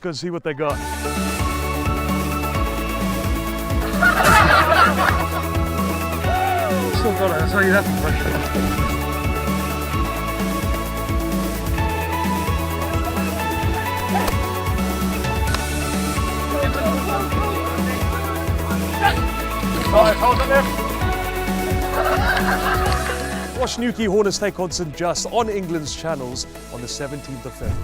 Go see what they got. Still got it, I'll tell you that for free. Right, hold it there. Watch Newquay Hornets take on St Just on England's channels on the 17th of February.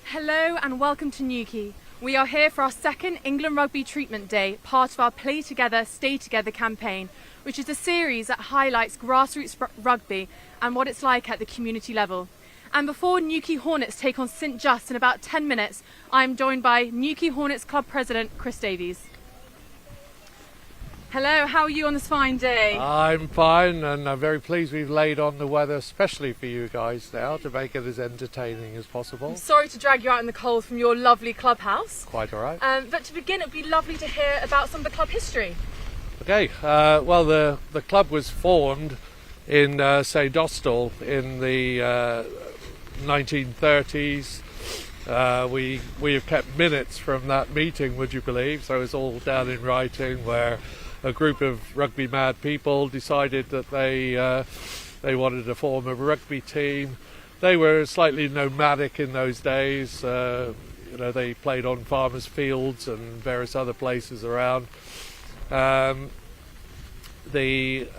Hello and welcome to Newquay. We are here for our second England Rugby Treatment Day, part of our Play Together, Stay Together campaign, which is a series that highlights grassroots rugby and what it's like at the community level. And before Newquay Hornets take on St Just in about 10 minutes, I'm joined by Newquay Hornets Club President Chris Davies. Hello, how are you on this fine day? I'm fine, and I'm very pleased we've laid on the weather, especially for you guys now, to make it as entertaining as possible. I'm sorry to drag you out in the cold from your lovely clubhouse. Quite all right. But to begin, it would be lovely to hear about some of the club history. Okay, well, the club was formed in St Austell in the 1930s. We have kept minutes from that meeting, would you believe? So it's all down in writing, where a group of rugby mad people decided that they wanted to form a rugby team. They were slightly nomadic in those days. They played on farmers' fields and various other places around. And then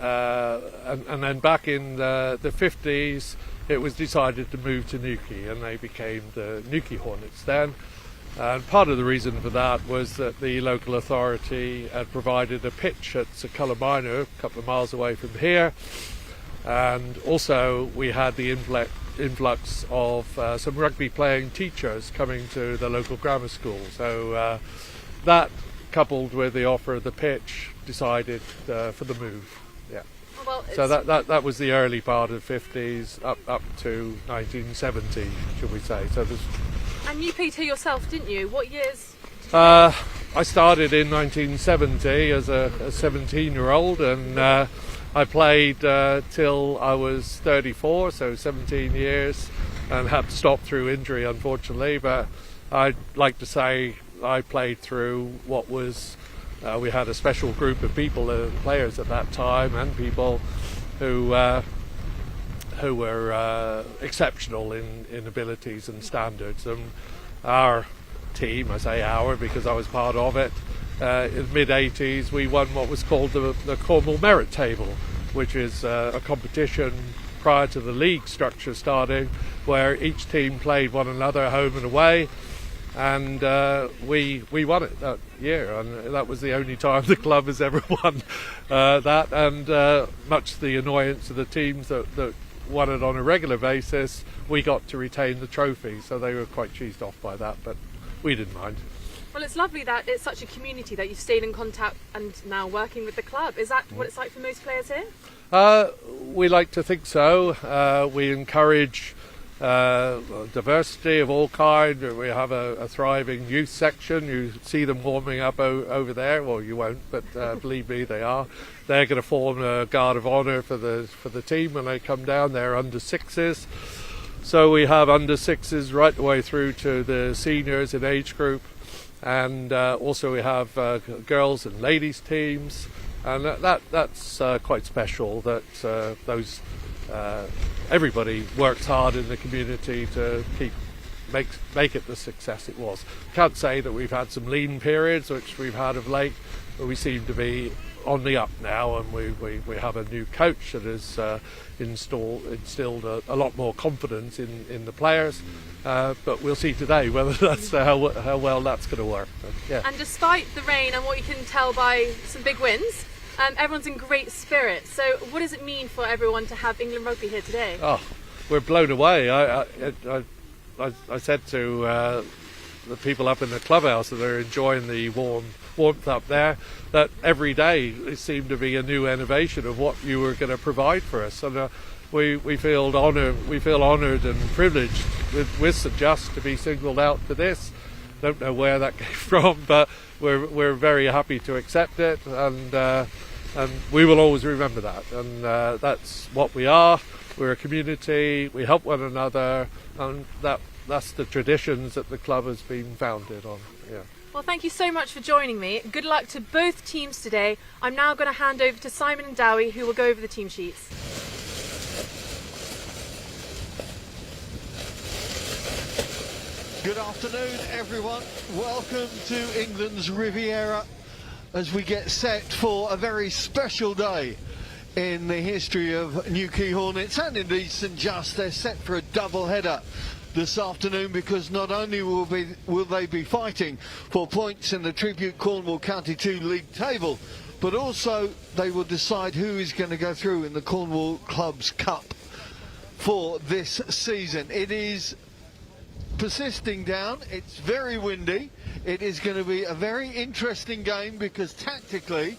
back in the 50s, it was decided to move to Newquay, and they became the Newquay Hornets then. And part of the reason for that was that the local authority had provided a pitch at St Minor, a couple of miles away from here, and also we had the influx of some rugby playing teachers coming to the local grammar school. So that, coupled with the offer of the pitch, decided for the move. Yeah. Well, so that was the early part of the 50s up to 1970, should we say. So there's. And you played here yourself, didn't you? What years? I started in 1970 as a 17-year-old, and I played till I was 34, so 17 years, and had to stop through injury, unfortunately. But I'd like to say I played through what was. We had a special group of people, players at that time, and people who were exceptional in abilities and standards. And our team, I say our because I was part of it, in the mid-80s we won what was called the Cornwall Merit Table, which is a competition prior to the league structure starting, where each team played one another home and away, and we won it that year, and that was the only time the club has ever won that, and much to the annoyance of the teams that won it on a regular basis, we got to retain the trophy, so they were quite cheesed off by that, but we didn't mind. Well, it's lovely that it's such a community that you've stayed in contact and now working with the club. Is that what it's like for most players here? We like to think so. We encourage diversity of all kind. We have a thriving youth section. You see them warming up over there. Well, you won't, but believe me, they are. They're going to form a guard of honour for the team when they come down. They're under sixes, so we have under sixes right the way through to the seniors in age group, and also we have girls and ladies teams, and that's quite special. That those. Everybody works hard in the community to make it the success it was. Can't say that we've had some lean periods, which we've had of late, but we seem to be on the up now, and we have a new coach that has instilled a lot more confidence in the players. But we'll see today whether that's how well that's going to work. But, yeah. And despite the rain and what you can tell by some big wins, everyone's in great spirits. So what does it mean for everyone to have England Rugby here today? Oh, we're blown away. I said to the people up in the clubhouse that are enjoying the warmth up there, that every day it seemed to be a new innovation of what you were going to provide for us. And we feel honoured and privileged with St Just to be singled out for this. Don't know where that came from, but we're very happy to accept it, and we will always remember that, and that's what we are. we're a community, we help one another, and that's the traditions that the club has been founded on. Yeah. Well, thank you so much for joining me. Good luck to both teams today. I'm now going to hand over to Simon and Dowie, who will go over the team sheets. Good afternoon, everyone. Welcome to England's Riviera as we get set for a very special day in the history of Newquay Hornets and indeed St Just. They're set for a double header this afternoon because not only will they be fighting for points in the Tribute Cornwall County 2 League table, but also they will decide who is going to go through in the Cornwall Clubs Cup for this season. It is persisting down, it's very windy. It is going to be a very interesting game because tactically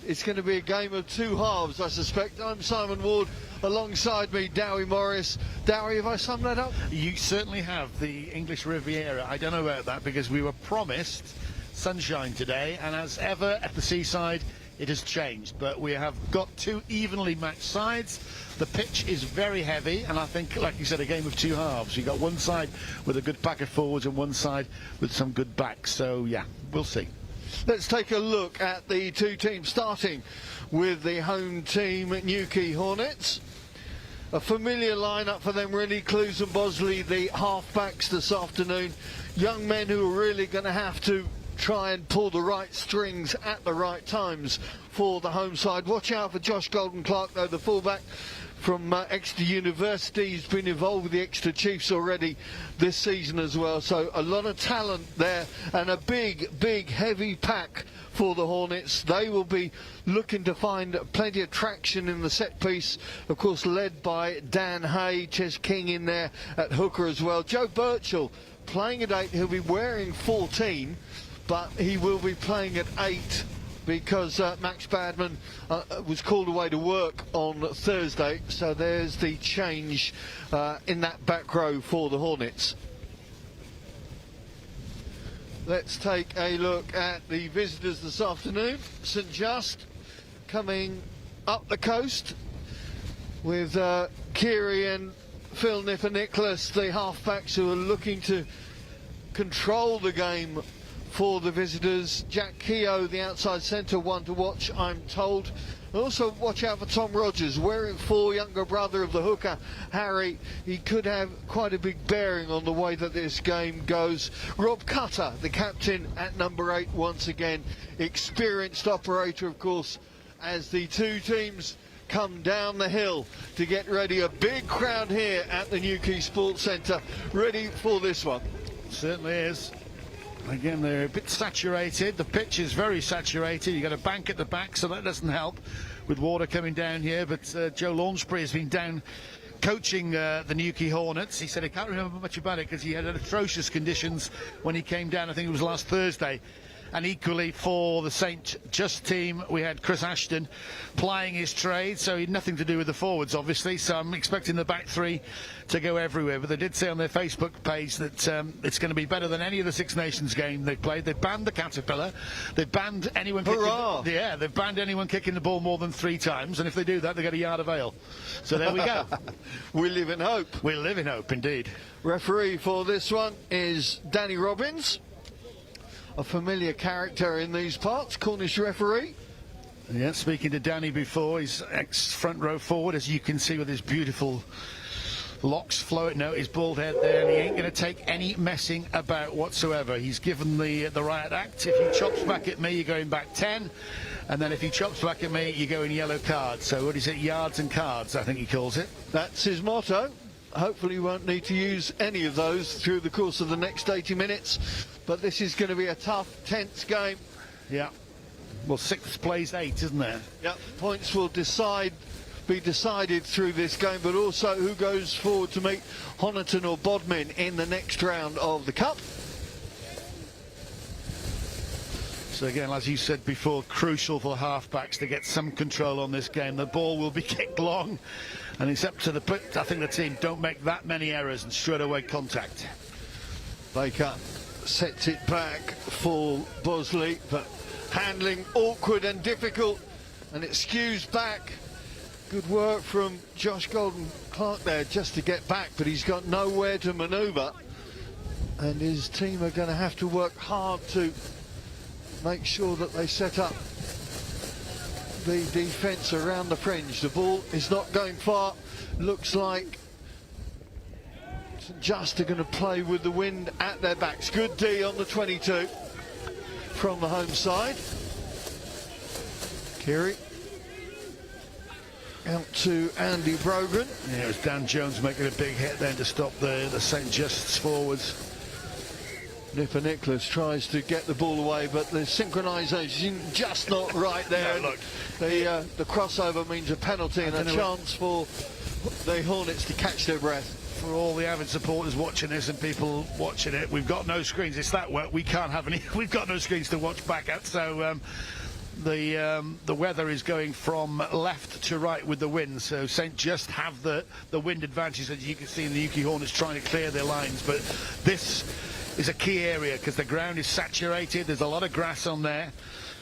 it's going to be a game of two halves, I suspect. I'm Simon Ward, alongside me Dowie Morris. Dowie, have I summed that up? You certainly have. The English Riviera, I don't know about that because we were promised sunshine today, and as ever at the seaside it has changed, but we have got two evenly matched sides. The pitch is very heavy, and I think, like you said, a game of two halves. You've got one side with a good pack of forwards and one side with some good backs, so yeah, we'll see. Let's take a look at the two teams, starting with the home team, Newquay Hornets. A familiar lineup for them, really. Clues and Bosley, the half-backs this afternoon. Young men who are really going to have to try and pull the right strings at the right times for the home side. Watch out for Josh Golden-Clark, though, the fullback from Exeter University. He's been involved with the Exeter Chiefs already this season as well, so a lot of talent there and a big heavy pack for the Hornets. They will be looking to find plenty of traction in the set piece, of course led by Dan Hay. Ches King in there at hooker as well. Joe Birchall playing at 8. He'll be wearing 14, but he will be playing at 8 because Max Badman was called away to work on Thursday, so there's the change in that back row for the Hornets. Let's take a look at the visitors this afternoon. St Just coming up the coast with Kiri and Phil Nipper-Nicholas, the halfbacks who are looking to control the game for the visitors. Jack Keogh, the outside centre, one to watch, I'm told. Also watch out for Tom Rogers, wearing 4, younger brother of the hooker, Harry. He could have quite a big bearing on the way that this game goes. Rob Cutter, the captain at number 8, once again. Experienced operator, of course, as the two teams come down the hill to get ready. A big crowd here at the Newquay Sports Centre, ready for this one. Certainly is. Again, they're a bit saturated. The pitch is very saturated. You've got a bank at the back, so that doesn't help with water coming down here. But Joe Launchbury has been down coaching the Newquay Hornets. He said he can't remember much about it because he had atrocious conditions when he came down. I think it was last Thursday. And equally for the St Just team, we had Chris Ashton plying his trade, so he had nothing to do with the forwards, obviously. So I'm expecting the back three to go everywhere. But they did say on their Facebook page that it's going to be better than any of the Six Nations game they played. They banned the Caterpillar. They've banned anyone they've banned anyone kicking the ball more than 3 times. And if they do that, they get a yard of ale. So there we go. We live in hope. We live in hope, indeed. Referee for this one is Danny Robbins, a familiar character in these parts, Cornish referee. Yeah, speaking to Danny before, he's ex-front row forward, as you can see with his beautiful locks flowing, no, his bald head there, and he ain't going to take any messing about whatsoever. He's given the riot act. If he chops back at me, you're going back 10, and then if he chops back at me, you go in yellow card. So what is it, yards and cards, I think he calls it. That's his motto. Hopefully we won't need to use any of those through the course of the next 80 minutes. But this is going to be a tough, tense game. Yeah. Well, 6th plays 8, isn't there? Yeah. Points will be decided through this game, but also who goes forward to meet Honiton or Bodmin in the next round of the Cup. So again, as you said before, crucial for halfbacks to get some control on this game. The ball will be kicked long, and it's up to I think the team don't make that many errors and straight away contact. Baker sets it back for Bosley, but handling awkward and difficult, and it skews back Good work from Josh Golden-Clark there just to get back, but he's got nowhere to manoeuvre. And his team are going to have to work hard to make sure that they set up the defence around the fringe. The ball is not going far. Looks like St Just are going to play with the wind at their backs. Good D on the 22 from the home side. Keary out to Andy Brogan. Yeah, it was Dan Jones making a big hit then to stop the St Just's forwards. Nipper Nicholas tries to get the ball away, but the synchronisation just not right there. No, look. The crossover means a penalty and a chance for the Hornets to catch their breath. For all the avid supporters watching this and people watching it, we've got no screens. It's that wet. We can't have any. We've got no screens to watch back at. So the weather is going from left to right with the wind. So St Just have the wind advantage, as you can see in the Newquay Hornets trying to clear their lines. But this is a key area because the ground is saturated. There's a lot of grass on there.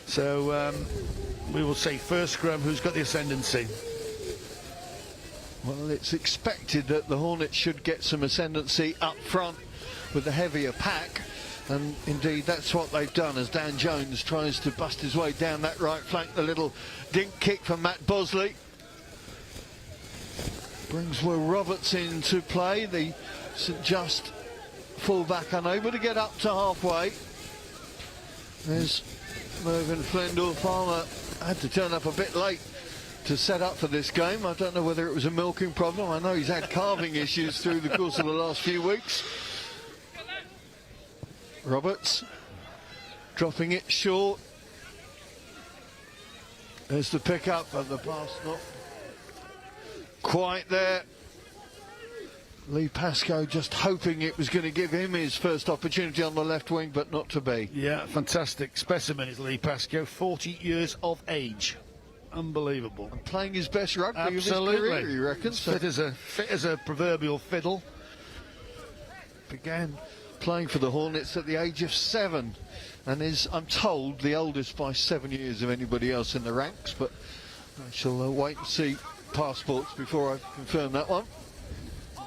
So we will say first scrum, who's got the ascendancy? Well, it's expected that the Hornets should get some ascendancy up front with the heavier pack, and indeed that's what they've done as Dan Jones tries to bust his way down that right flank. The little dink kick from Matt Bosley brings Will Roberts into play, the St Just full-back, unable to get up to halfway. There's Mervyn Flindle. Farmer had to turn up a bit late to set up for this game. I don't know whether it was a milking problem. I know he's had calving issues through the course of the last few weeks. Roberts dropping it short. There's the pick up, but the pass not quite there. Lee Pascoe just hoping it was going to give him his first opportunity on the left wing, but not to be. Yeah, fantastic specimen is Lee Pascoe, 40 years of age. Unbelievable. And playing his best rugby Absolutely. of his career, you reckon? Fit as a proverbial fiddle. Began playing for the Hornets at the age of 7 and is, I'm told, the oldest by 7 years of anybody else in the ranks, but I shall wait and see passports before I confirm that one.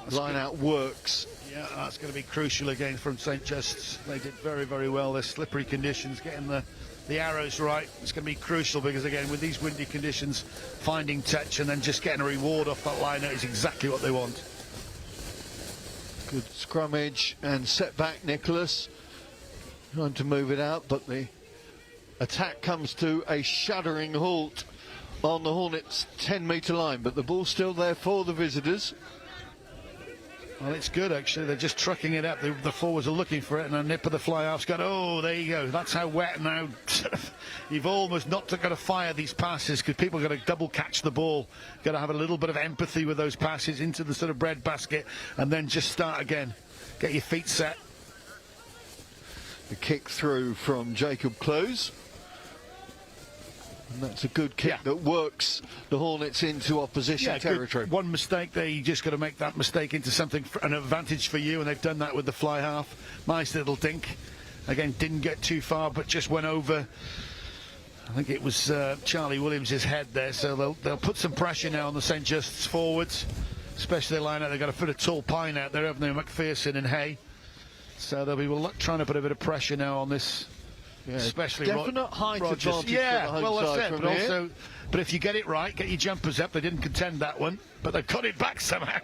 Line out works. Yeah, that's going to be crucial again from St Just's. They did very, very well. There's slippery conditions, getting the arrows right. It's going to be crucial because, again, with these windy conditions, finding touch and then just getting a reward off that line out is exactly what they want. Good scrummage and set back. Nicholas trying to move it out, but the attack comes to a shuddering halt on the Hornets' 10-metre line, but the ball's still there for the visitors. Well, it's good, actually. They're just trucking it up. The forwards are looking for it, and a nip of the fly-off's got, oh, there you go. That's how wet now. You've almost not got to fire these passes because people are going to double catch the ball. Got to have a little bit of empathy with those passes into the sort of bread basket and then just start again. Get your feet set. The kick through from Jacob Close. And that's a good kick that works the Hornets into opposition territory. Good. One mistake there, you just got to make that mistake into something, an advantage for you, and they've done that with the fly half. Nice little dink. Again, didn't get too far, but just went over. I think it was Charlie Williams' head there, so they'll put some pressure now on the St Just's forwards, especially their line out. They've got a bit of tall pine out there, haven't they, McPherson and Hay. So they'll be trying to put a bit of pressure now on this. Yeah, especially definite height Rogers. advantage. Yeah, for the home well, that's side it. But also, if you get it right, get your jumpers up. They didn't contend that one, but they got it back somehow.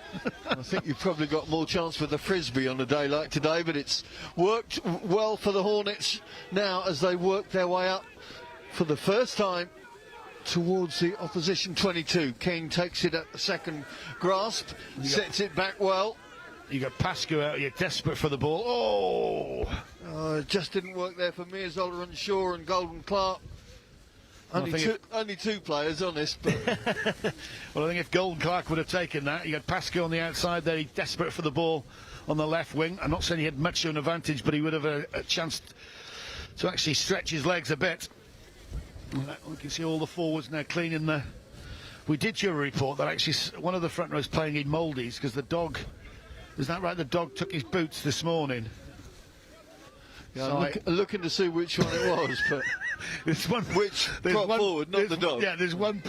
I think you've probably got more chance with the frisbee on a day like today, but it's worked well for the Hornets now as they work their way up for the first time towards the opposition 22. King takes it at the second grasp, sets it back well. You got Pascoe out, you're desperate for the ball. It just didn't work there for Mearsola and Shaw and Golden Clark. Only two players, honest. But well, I think if Golden Clark would have taken that, you got Pascoe on the outside there, he's desperate for the ball on the left wing. I'm not saying he had much of an advantage, but he would have a chance to actually stretch his legs a bit. We can see all the forwards now cleaning the... We did your report that actually one of the front rows playing in Mouldies because the dog... Is that right? The dog took his boots this morning. Yeah, so I'm looking to see which one it was, but There's one Which prop forward, not the dog. Yeah, there's one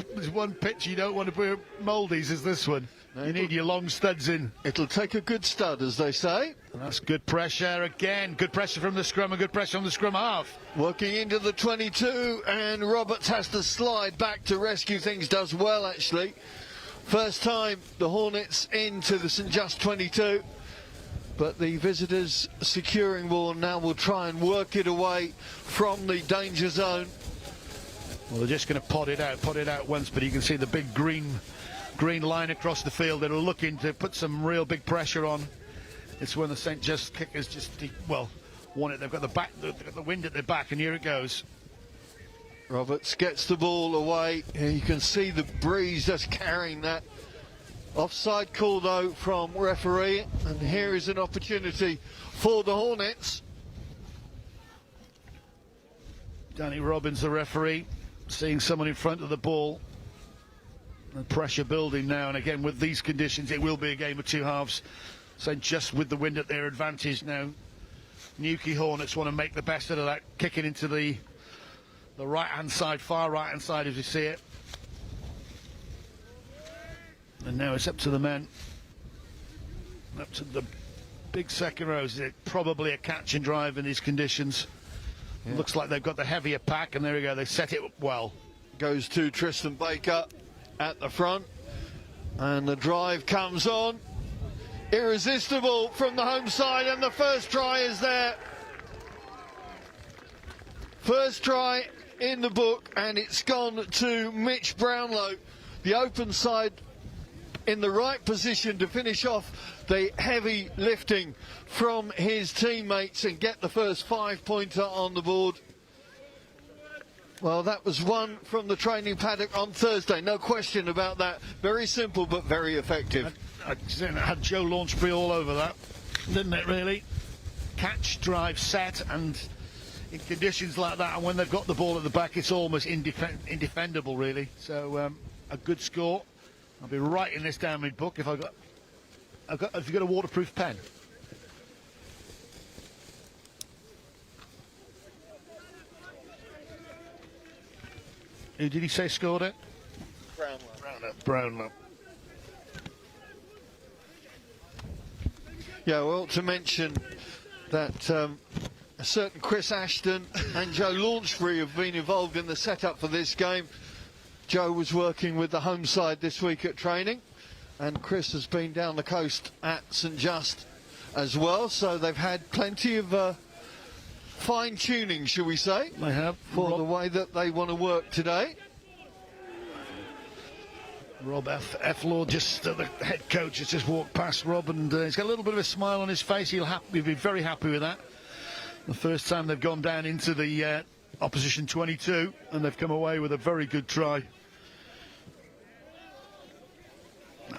pitch you don't want to put mouldies is this one. You need your long studs in. It'll take a good stud, as they say. And that's good pressure again. Good pressure from the scrum and good pressure on the scrum half. Working into the 22, and Roberts has to slide back to rescue things. Does well, actually. First time the Hornets into the St Just 22. But the visitors securing ball now will try and work it away from the danger zone. Well, they're just going to pot it out once, but you can see the big green line across the field. They're looking to put some real big pressure on. It's when the St Just kickers just, well, won it. They've got they've got the wind at their back, and here it goes. Roberts gets the ball away. And you can see the breeze just carrying that. Offside call, though, from referee. And here is an opportunity for the Hornets. Danny Robbins, the referee, seeing someone in front of the ball. The pressure building now, and again with these conditions it will be a game of two halves. So just with the wind at their advantage now, Newquay Hornets want to make the best out of that, kicking into the right hand side, far right hand side as you see it. And now it's up to the men, up to the big second rows. It's probably a catch and drive in these conditions. Yeah. Looks like they've got the heavier pack, and there we go, they set it well. Goes to Tristan Baker at the front, and the drive comes on. Irresistible from the home side, and the first try is there. First try in the book, and it's gone to Mitch Brownlow, the open side in the right position to finish off the heavy lifting from his teammates and get the first 5-pointer on the board. Well, that was one from the training paddock on Thursday, no question about that. Very simple but very effective. I had Joe Launchbury all over that, didn't it, really? Catch, drive, set, and in conditions like that, and when they've got the ball at the back, it's almost indefendable, really. So a good score. I'll be writing this down in my book if have you got a waterproof pen? Who did he say scored it? Brownlow. Yeah, well, to mention that a certain Chris Ashton and Joe Launchbury have been involved in the setup for this game. Joe was working with the home side this week at training, and Chris has been down the coast at St Just as well, so they've had plenty of fine-tuning, shall we say, they have, for the way that they want to work today. Rob F. Lord, just the head coach, has just walked past Rob, and he's got a little bit of a smile on his face. He'll be very happy with that. The first time they've gone down into the opposition 22, and they've come away with a very good try.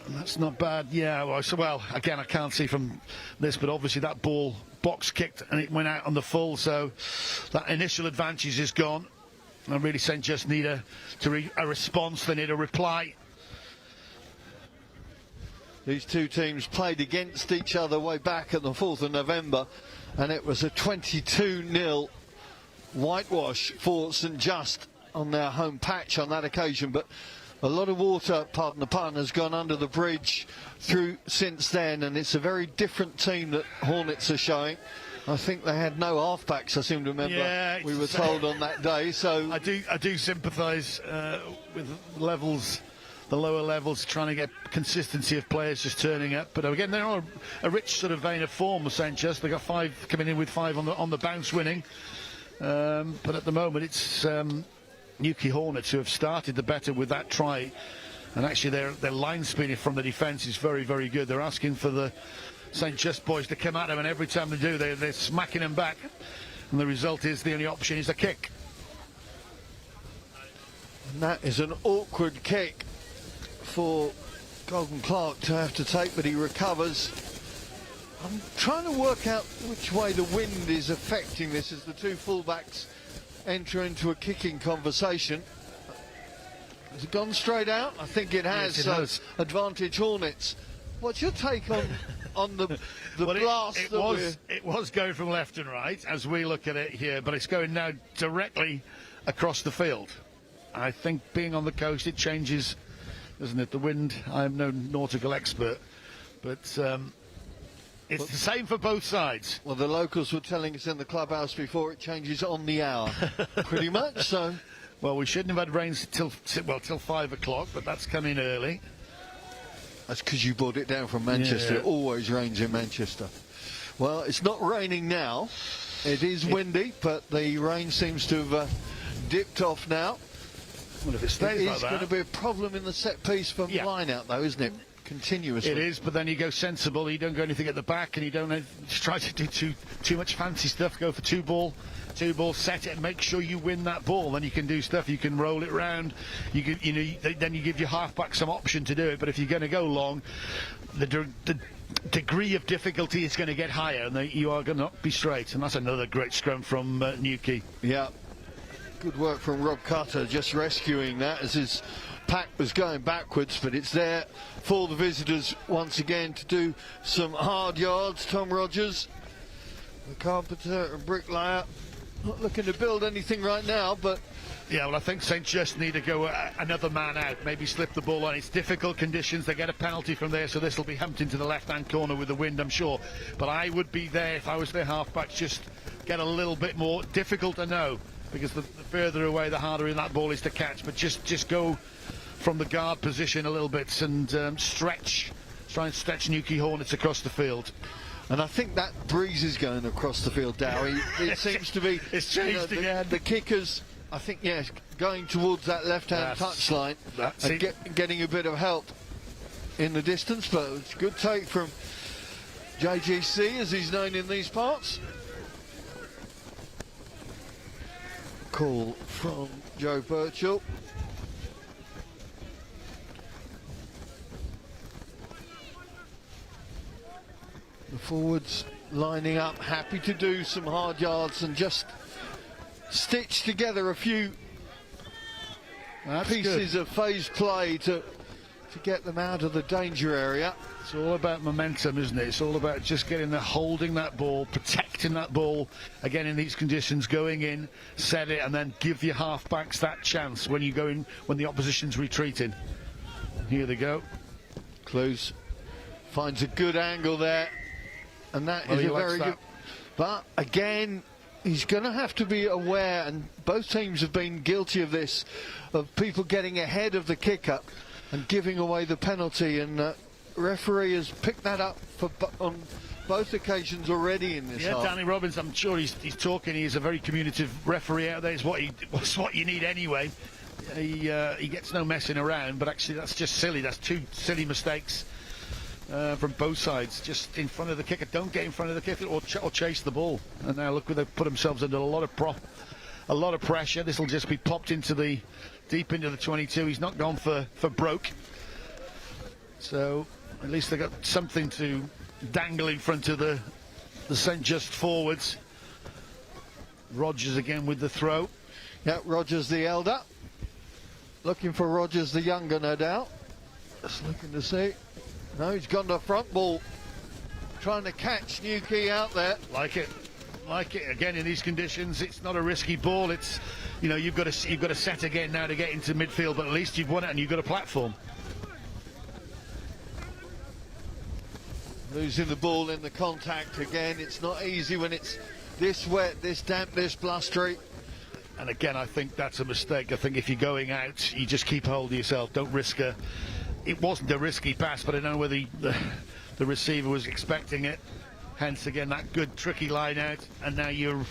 That's not bad. Yeah, well, again, I can't see from this, but obviously that ball box kicked and it went out on the full, so that initial advantage is gone. And really St Just need a response, they need a reply. These two teams played against each other way back at the 4th of November, and it was a 22-0 whitewash for St Just on their home patch on that occasion. But a lot of water, pardon the pun, has gone under the bridge through since then, and it's a very different team that Hornets are showing. I think they had no halfbacks, I seem to remember, yeah, we were told on that day. So I do sympathise with levels, the lower levels, trying to get consistency of players just turning up. But again, they're on a rich sort of vein of form with St Just. They got 5 coming in with 5 on the bounce winning. But at the moment, it's Newquay Hornets who have started the better with that try, and actually their line spinning from the defence is very, very good. They're asking for the St Just boys to come at them, and every time they do, they're smacking them back, and the result is the only option is a kick. And that is an awkward kick for Golden Clark to have to take, but he recovers. I'm trying to work out which way the wind is affecting this as the two fullbacks enter into a kicking conversation. Has it gone straight out? I think it has. Yes, it has. Advantage Hornets. What's your take on the well, blast? It was going from left and right as we look at it here, but it's going now directly across the field. I think being on the coast, it changes, doesn't it? The wind, I'm no nautical expert, but it's the same for both sides. Well, the locals were telling us in the clubhouse before it changes on the hour, pretty much. So, well, we shouldn't have had rains till 5 o'clock, but that's coming early. That's because you brought it down from Manchester. Yeah. It always rains in Manchester. Well, it's not raining now. It is windy, but the rain seems to have dipped off now. Well, if it stays like It's that, going to be a problem in the set piece from line out, though, isn't it? Continuously. it is, but then you go sensible. You don't go anything at the back, and you don't try to do too much fancy stuff. Go for two ball, set it, and make sure you win that ball. Then you can do stuff. You can roll it round. You can, then you give your halfback some option to do it. But if you're going to go long, the degree of difficulty is going to get higher, and you are going to not be straight. And that's another great scrum from Newquay. Yeah. Good work from Rob Cutter, just rescuing that as his pack was going backwards, but it's there for the visitors once again to do some hard yards. Tom Rogers, the carpenter and bricklayer, not looking to build anything right now, but yeah, well, I think St. Just need to go another man out, maybe slip the ball on. It's difficult conditions. They get a penalty from there, so this will be humped into the left-hand corner with the wind, I'm sure. But I would be there if I was their halfback, just get a little bit more. Difficult to know, because the further away, the harder in that ball is to catch. But just go from the guard position a little bit and try and stretch Newquay Hornets across the field. and I think that breeze is going across the field, Dowie. It seems to be. It's changed again. The kickers, I think, yes, going towards that left-hand touchline and getting a bit of help in the distance, but it's a good take from JGC, as he's known in these parts. Call from Joe Birchall. The forwards lining up, happy to do some hard yards and just stitch together a few pieces of phased play to get them out of the danger area. It's all about momentum, isn't it? It's all about just holding that ball, protecting that ball. Again, in these conditions, going in, set it, and then give your half-backs that chance when you go in, when the opposition's retreating. Here they go. Clues finds a good angle there, and that is a very good. But again, he's going to have to be aware, and both teams have been guilty of this, of people getting ahead of the kick-up and giving away the penalty, and referee has picked that up on both occasions already in this half. Danny Robbins, I'm sure he's talking. He's a very communicative referee out there. It's what you need anyway. He gets no messing around, but actually that's just silly. That's two silly mistakes from both sides. Just in front of the kicker. Don't get in front of the kicker or chase the ball. And now look, they've put themselves under a lot of pressure. This will just be popped deep into the 22. He's not gone for broke. So at least they got something to dangle in front of the St. Just forwards. Rogers again with the throw. Yeah, Rogers the elder. Looking for Rogers the younger, no doubt. Just looking to see. No, he's gone to front ball. Trying to catch Newquay out there. Like it again in these conditions. It's not a risky ball. It's, you've got to set again now to get into midfield, but at least you've won it and you've got a platform. Losing the ball in the contact again. It's not easy when it's this wet, this damp, this blustery. And again, I think that's a mistake. I think if you're going out, you just keep hold of yourself. Don't risk it wasn't a risky pass, but I don't know whether the receiver was expecting it. Hence, again, that good tricky line out, and now you've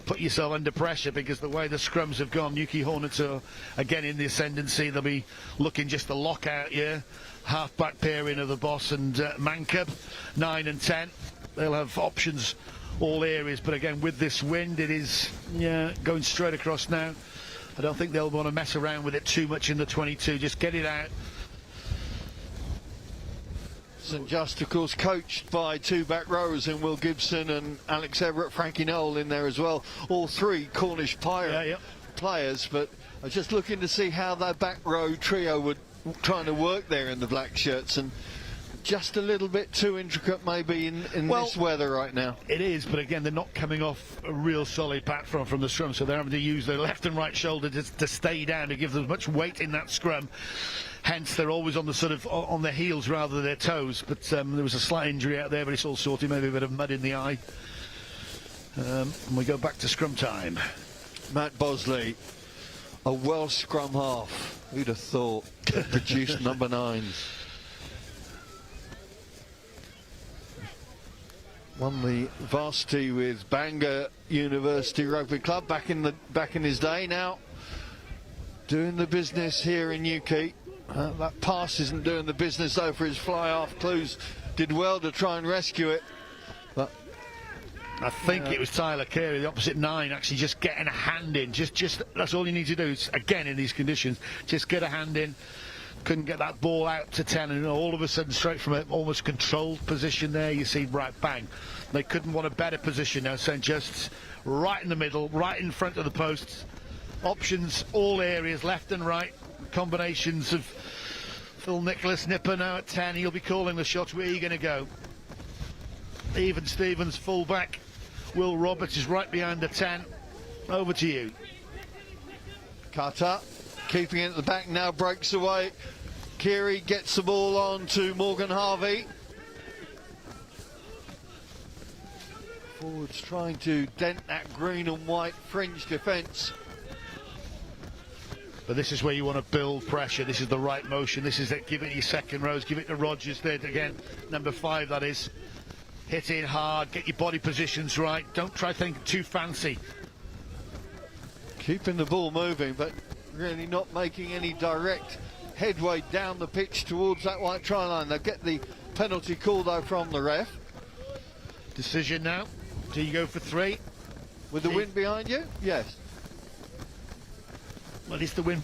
put yourself under pressure because the way the scrums have gone, Newquay Hornets are again in the ascendancy. They'll be looking just to lock out here. Half-back pairing of the boss and Mankub, 9 and 10. They'll have options all areas, but again, with this wind, it is going straight across now. I don't think they'll want to mess around with it too much in the 22. Just get it out. St. Just, of course, coached by two back rowers in Will Gibson and Alex Everett, Frankie Noel in there as well. All three Cornish Pirate players, but I was just looking to see how that back row trio would trying to work there in the black shirts, and just a little bit too intricate maybe in this weather right now. It is, but again, they're not coming off a real solid platform from the scrum, so they're having to use their left and right shoulder to stay down, to give them as much weight in that scrum. Hence, they're always on the sort of on their heels rather than their toes. But there was a slight injury out there, but it's all sorted. Maybe a bit of mud in the eye. And we go back to scrum time. Matt Bosley, a Welsh scrum half. Who'd have thought? Produced number 9s. Won the varsity with Bangor University Rugby Club back in his day. Now doing the business here in Newquay. That pass isn't doing the business though for his fly half. Clues did well to try and rescue it, but I think it was Tyler Carey, the opposite 9, actually just getting a hand in. Just that's all you need to do. Again, in these conditions, just get a hand in. Couldn't get that ball out to 10, and all of a sudden, straight from an almost controlled position there, you see, right, bang. They couldn't want a better position now. St. Just's right in the middle, right in front of the posts. Options, all areas, left and right. Combinations of Phil Nicholas, Nipper now at 10. He'll be calling the shots. Where are you going to go? Even Stevens, full back. Will Roberts is right behind the 10. Over to you. Carter keeping it at the back now, breaks away. Keary gets the ball on to Morgan Harvey. Forwards trying to dent that green and white fringe defence. But this is where you want to build pressure. This is the right motion. This is it. Give it to your second rows. Give it to Rogers there again. Number 5, that is. Hit in hard. Get your body positions right. Don't try thinking too fancy. Keeping the ball moving, but really not making any direct headway down the pitch towards that white try line. They'll get the penalty call though from the ref. Decision now. Do you go for 3? With the wind behind you? Yes. Well, it's the wind.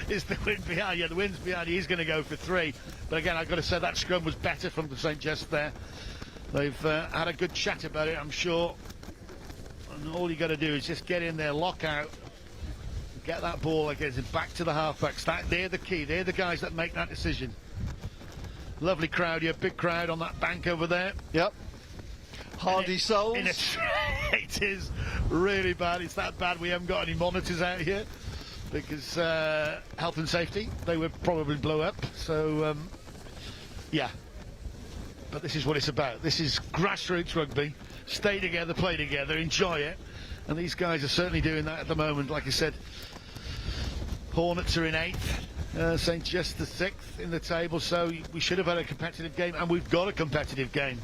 It's the wind behind you. The wind's behind you. He's going to go for 3. But again, I've got to say that scrum was better from the St. Just there. They've had a good chat about it, I'm sure. And all you got to do is just get in there, lock out, get that ball against it, back to the halfbacks. They're the key. They're the guys that make that decision. Lovely crowd here, big crowd on that bank over there. Yep. Hardy souls. It is really bad. It's that bad we haven't got any monitors out here because health and safety, they would probably blow up. So, yeah. But this is what it's about. This is grassroots rugby. Stay together, play together, enjoy it. And these guys are certainly doing that at the moment. Like I said, Hornets are in 8th. St. Just the 6th in the table. So we should have had a competitive game, and we've got a competitive game.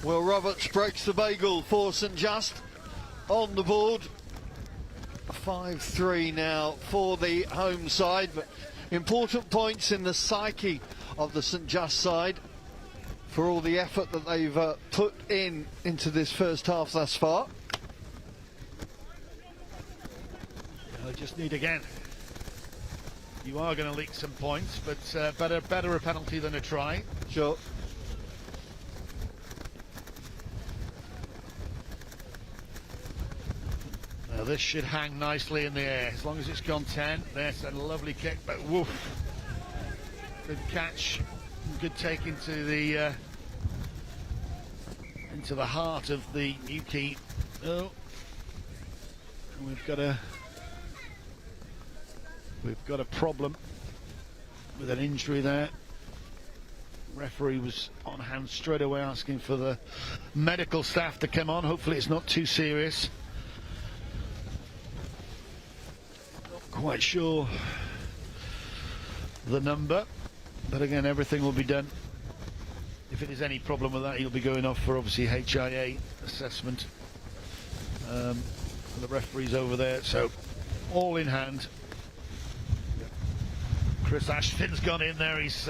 Will Roberts breaks the bagel for St. Just on the board. 5-3 now for the home side, but important points in the psyche of the St. Just side for all the effort that they've put into this first half thus far. They just need again. You are going to leak some points, but better a penalty than a try. Sure. Now this should hang nicely in the air as long as it's gone 10. There's a lovely kick, but woof. Good catch, good take into the heart of the Newquay. Oh, and we've got a problem with an injury there. Referee was on hand straight away asking for the medical staff to come on. Hopefully it's not too serious. Quite sure the number, but again, everything will be done. If it is any problem with that, he'll be going off for obviously HIA assessment. And the referee's over there, so all in hand. Chris Ashton's gone in there. He's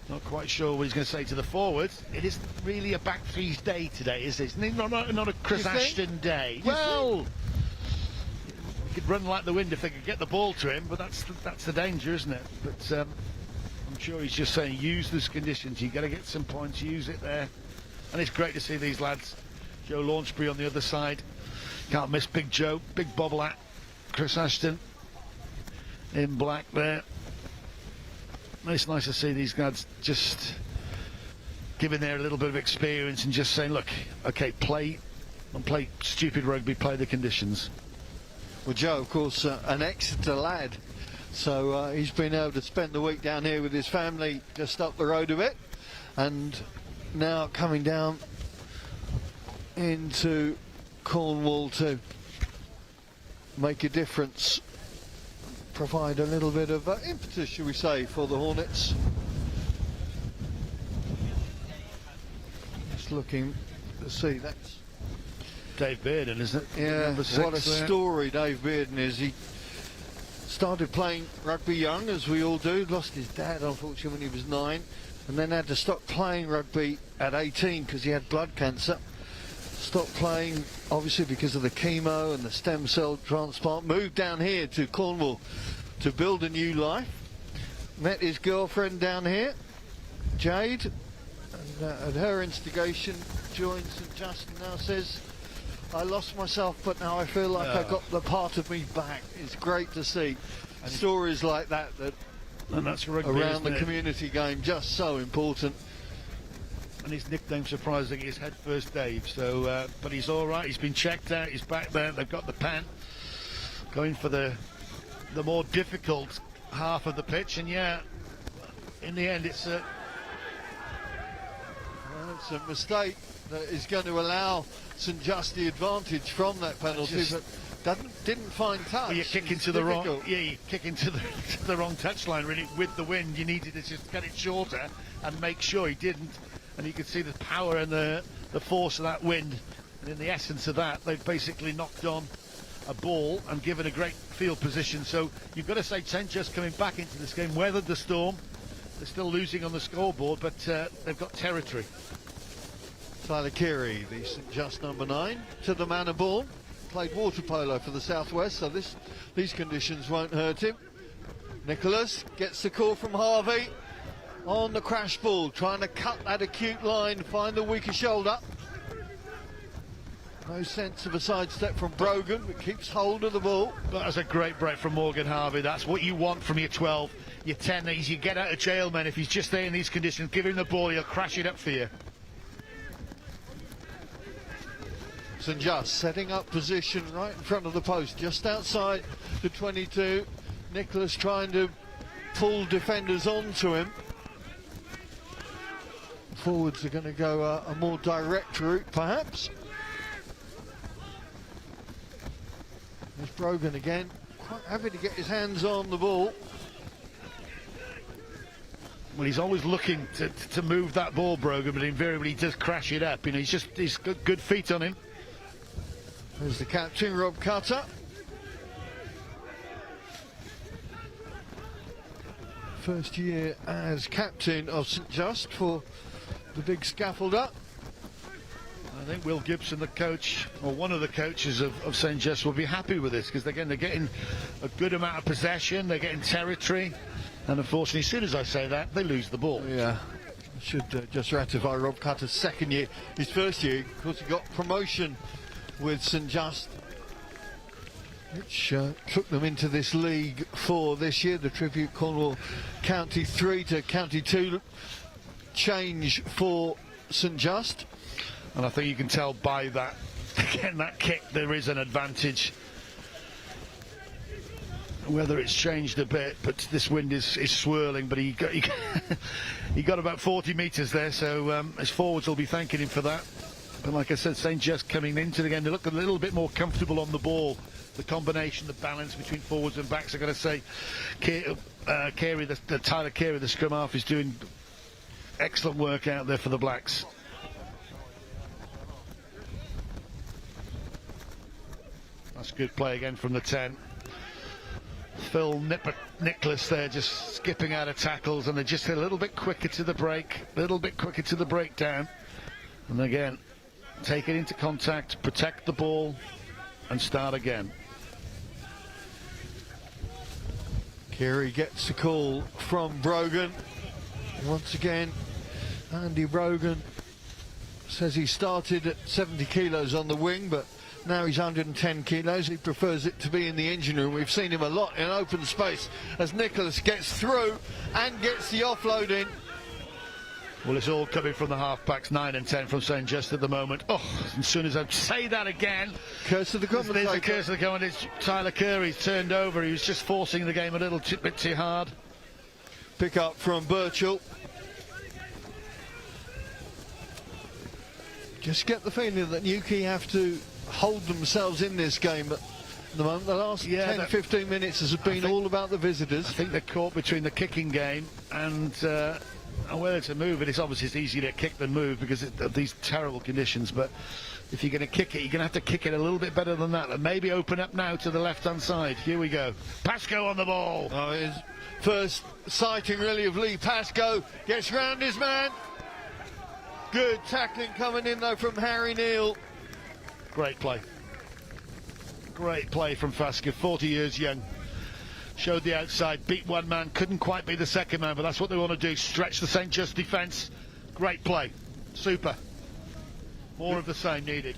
not quite sure what he's going to say to the forwards. It isn't really a back threes day today, is it? It's not a Chris Ashton day. Well, he could run like the wind if they could get the ball to him, but that's the danger, isn't it? But I'm sure he's just saying use those conditions. You've got to get some points, use it there. And it's great to see these lads. Joe Launchbury on the other side. Can't miss Big Joe, big bobble hat. Chris Ashton in black there. It's nice to see these guys just giving there a little bit of experience and just saying, look, okay, play, don't play stupid rugby, play the conditions. Well, Joe, of course, an Exeter lad, so he's been able to spend the week down here with his family just up the road a bit, and now coming down into Cornwall to make a difference, provide a little bit of impetus, shall we say, for the Hornets. Just looking to see, that's Dave Bearden, isn't it? yeah, Number 6 what a there. story Dave Bearden is. He started playing rugby young, as we all do. Lost his dad, unfortunately, when he was 9, and then had to stop playing rugby at 18 because he had blood cancer. Stopped playing, obviously, because of the chemo and the stem cell transplant. Moved down here to Cornwall to build a new life. Met his girlfriend down here, Jade, and at her instigation joined St Justin. Now says, I lost myself, but now I feel like I got the part of me back. It's great to see stories like that And that's rugby, around the isn't it? community game, just so important. And his nickname, surprisingly, is Head First Dave. So, but he's all right. He's been checked out. He's back there. They've got the pan going for the more difficult half of the pitch. And yeah, in the end, it's a mistake that is going to allow St Just the advantage from that penalty, but didn't find touch. Well, you kick into the wrong. Yeah, you kick into the wrong touchline. Really, with the wind, you needed to just get it shorter and make sure he didn't. And you could see the power and the force of that wind. And in the essence of that, they've basically knocked on a ball and given a great field position. So you've got to say, St Just coming back into this game, weathered the storm. They're still losing on the scoreboard, but they've got territory. Tyler Keary, the St Just number 9, to the man of ball. Played water polo for the Southwest, so these conditions won't hurt him. Nicholas gets the call from Harvey on the crash ball, trying to cut that acute line, find the weaker shoulder. No sense of a sidestep from Brogan, but keeps hold of the ball. That was a great break from Morgan Harvey. That's what you want from your 12, your 10. You get out of jail, man. If he's just there in these conditions, give him the ball, he'll crash it up for you. St Just setting up position right in front of the post, just outside the 22. Nicholas trying to pull defenders onto him. Forwards are going to go a more direct route, perhaps. There's Brogan again, quite happy to get his hands on the ball. Well, he's always looking to move that ball, Brogan, but invariably he does crash it up. You know, he's got good feet on him. There's the captain, Rob Cutter. First year as captain of St Just for the big scaffolder. I think Will Gibson, the coach, or one of the coaches of St Just, will be happy with this, because again, they're getting a good amount of possession, they're getting territory, and unfortunately, as soon as I say that, they lose the ball. Yeah, I should just ratify Rob Cutter's second year. His first year, of course, he got promotion with St Just, which took them into this League 4 this year. The Tribute Cornwall County 3 to County 2 change for St Just. And I think you can tell by that, again, that kick, there is an advantage. Whether it's changed a bit, but this wind is swirling, but he got about 40 metres there, so his forwards will be thanking him for that. But like I said, St Just coming into the game, they look a little bit more comfortable on the ball. The combination, the balance between forwards and backs, I've got to say, Tyler Carey, the scrum half, is doing excellent work out there for the Blacks. That's good play again from the 10. Phil Nicholas there just skipping out of tackles, and they're just a little bit quicker to the break, a little bit quicker to the breakdown. And again, take it into contact, protect the ball, and start again. Keary gets a call from Brogan. Once again, Andy Brogan says he started at 70 kilos on the wing, but Now he's 110 kilos. He prefers it to be in the engine room. We've seen him a lot in open space as Nicholas gets through and gets the offload in. Well, it's all coming from the half-backs, 9 and 10 from St. Just at the moment. Oh, as soon as I say that again, curse of the commentator. There's the curse of the commentator. Tyler Curry's turned over. He was just forcing the game a little bit too hard. Pick up from Birchall. Just get the feeling that Newquay have to hold themselves in this game at the moment. The last 10-15 minutes has been all about the visitors. I think they're caught between the kicking game and whether to move it. It's obviously it's easier to kick than move because of these terrible conditions, but if you're going to kick it, you're going to have to kick it a little bit better than that, and maybe open up now to the left-hand side. Here we go. Pascoe on the ball. Oh, his first sighting really of Lee Pascoe. Gets round his man. Good tackling coming in though from Harry Neal. Great play. Great play from Pascoe, 40 years young. Showed the outside, beat one man, couldn't quite be the second man, but that's what they want to do, stretch the St. Just defence. Great play. Super. More of the same needed.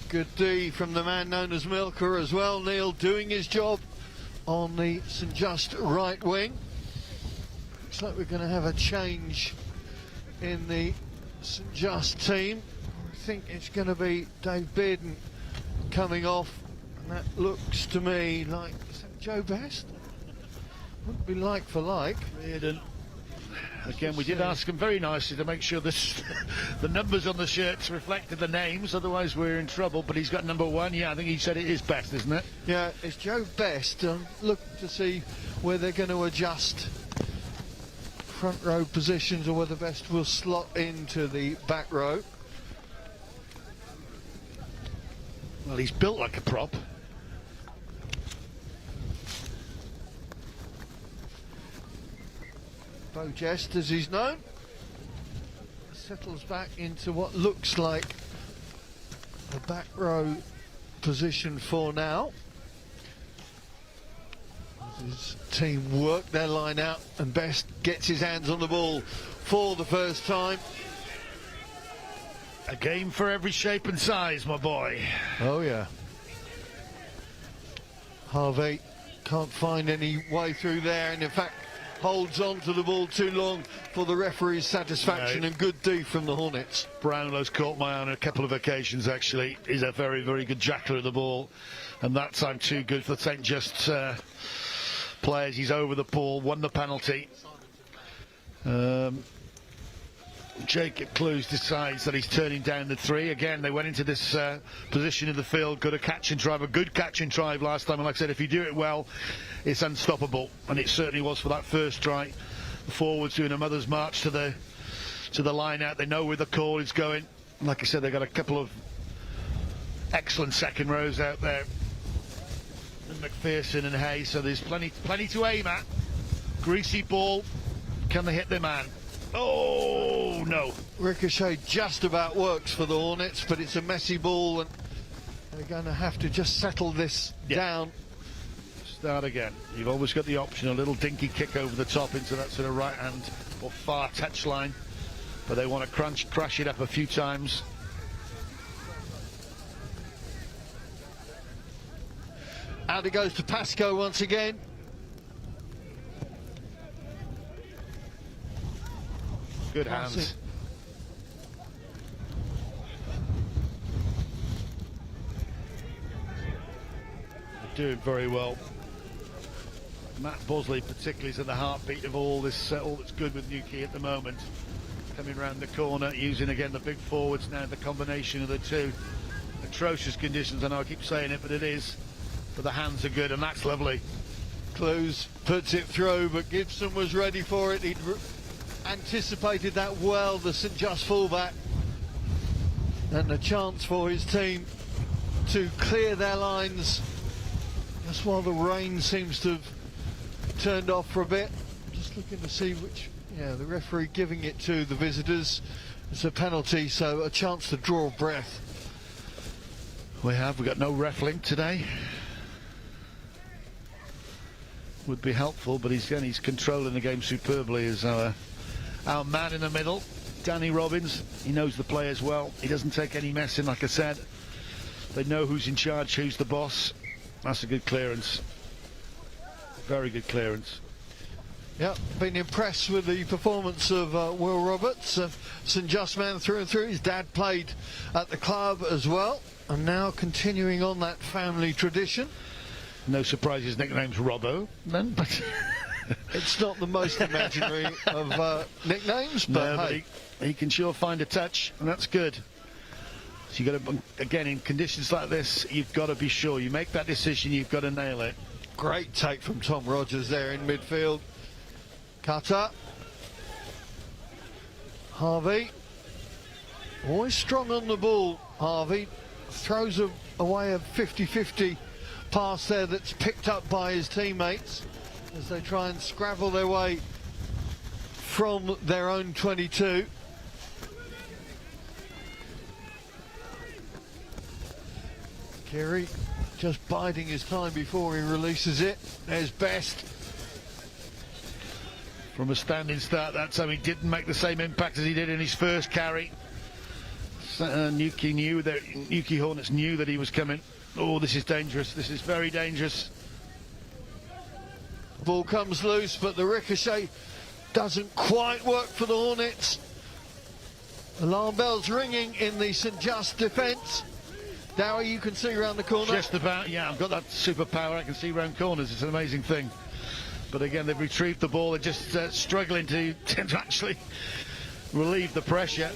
Good D from the man known as Milker as well. Neil doing his job on the St. Just right wing. Looks like we're going to have a change in the St. Just team. I think it's going to be Dave Bearden coming off, and that looks to me like Joe Best. Wouldn't be like for like. Bearden. Again, we did ask him very nicely to make sure this, the numbers on the shirts reflected the names, otherwise we're in trouble. But he's got number 1. Yeah, I think he said it is Best, isn't it? Yeah, it's Joe Best. Look to see where they're going to adjust front row positions or whether Best will slot into the back row. Well, he's built like a prop. Beau Jest, as he's known, settles back into what looks like the back row position for now. His team work their line out and Best gets his hands on the ball for the first time. A game for every shape and size, my boy. Oh yeah. Harvey can't find any way through there, and in fact holds on to the ball too long for the referee's satisfaction. No. And good D from the Hornets. Brownlow's caught my eye on a couple of occasions actually. He's a very, very good jackler of the ball, and that time too good for St. Just players. He's over the ball, won the penalty. Jacob Clues decides that he's turning down the 3. Again, they went into this position in the field, got a catch and drive, a good catch and drive last time, and like I said, if you do it well, it's unstoppable, and it certainly was for that first try. The forwards doing a mother's march to the line out. They know where the call is going. Like I said, they've got a couple of excellent second rows out there, and McPherson and Hayes, so there's plenty to aim at. Greasy ball, can they hit their man? Oh, no. Ricochet just about works for the Hornets, but it's a messy ball, and they're going to have to just settle this down. Start again. You've always got the option, a little dinky kick over the top into that sort of right hand or far touch line, but they want to crash it up a few times. Out it goes to Pascoe once again. Good hands. They're doing very well. Matt Bosley particularly is at the heartbeat of all this, all that's good with Newquay at the moment. Coming round the corner, using again the big forwards now, the combination of the two. Atrocious conditions, I know I keep saying it, but it is. But the hands are good, and that's lovely. Clues puts it through, but Gibson was ready for it. He'd anticipated that well, the St. Just fullback, and a chance for his team to clear their lines just while the rain seems to have turned off for a bit. Just looking to see which, the referee giving it to the visitors. It's a penalty, so a chance to draw breath. We've got no ref link today. Would be helpful, but he's controlling the game superbly as our man in the middle, Danny Robbins. He knows the players well. He doesn't take any messing, like I said. They know who's in charge, who's the boss. That's a good clearance. Very good clearance. Yeah, been impressed with the performance of Will Roberts, St Just man through and through. His dad played at the club as well, and now continuing on that family tradition. No surprise his nickname's Robbo then, but it's not the most imaginary of nicknames, but, no, hey. but he can sure find a touch, and that's good. So you got to, again, in conditions like this, you've got to be sure. You make that decision, you've got to nail it. Great take from Tom Rogers there in midfield. Cutter. Harvey. Always strong on the ball, Harvey. Throws away a 50-50 pass there that's picked up by his teammates as they try and scrabble their way from their own 22. Kerry just biding his time before he releases it. There's Best. From a standing start that time, he didn't make the same impact as he did in his first carry. Newquay Hornets knew that he was coming. Oh, this is dangerous. This is very dangerous. Ball comes loose, but the ricochet doesn't quite work for the Hornets. Alarm bells ringing in the St Just defence. Dowie, you can see around the corner. Just about, yeah. I've got that superpower. I can see round corners. It's an amazing thing. But again, they've retrieved the ball. They're just struggling to actually relieve the pressure.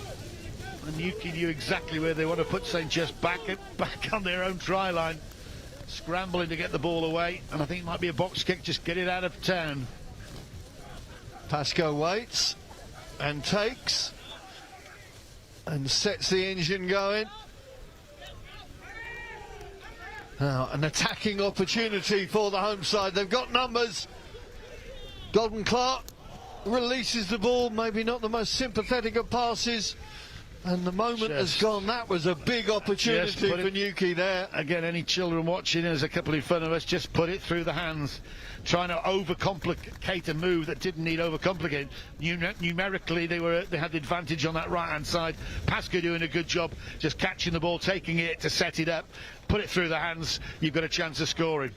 And Newquay knew exactly where they want to put St Just back on their own try line. Scrambling to get the ball away. And I think it might be a box kick. Just get it out of town. Pascoe waits and takes and sets the engine going. Now, an attacking opportunity for the home side. They've got numbers. Godwin Clark releases the ball, maybe not the most sympathetic of passes, and the moment has gone. That was a big opportunity for Newquay there. Again, any children watching, there's a couple in front of us, just put it through the hands, trying to overcomplicate a move that didn't need overcomplicating. Numerically, they had the advantage on that right hand side. Pascoe doing a good job, just catching the ball, taking it to set it up, put it through the hands. You've got a chance of scoring.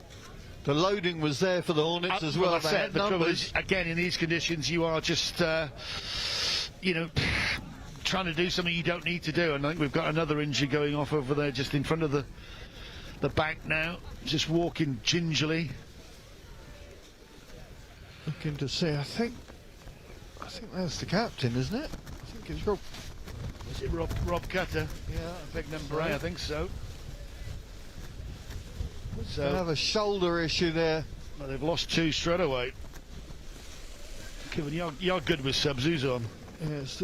The loading was there for the Hornets as well. The trouble is, again, in these conditions, you are just, trying to do something you don't need to do. And I think we've got another injury going off over there, just in front of the bank now, just walking gingerly. Looking to see. I think that's the captain, isn't it? I think it's Rob. Is it Rob Cutter? Yeah, big number 8. I think so. So they have a shoulder issue there. Well, they've lost 2 straight away. Kevin, you're good with subs. Who's on? Yes.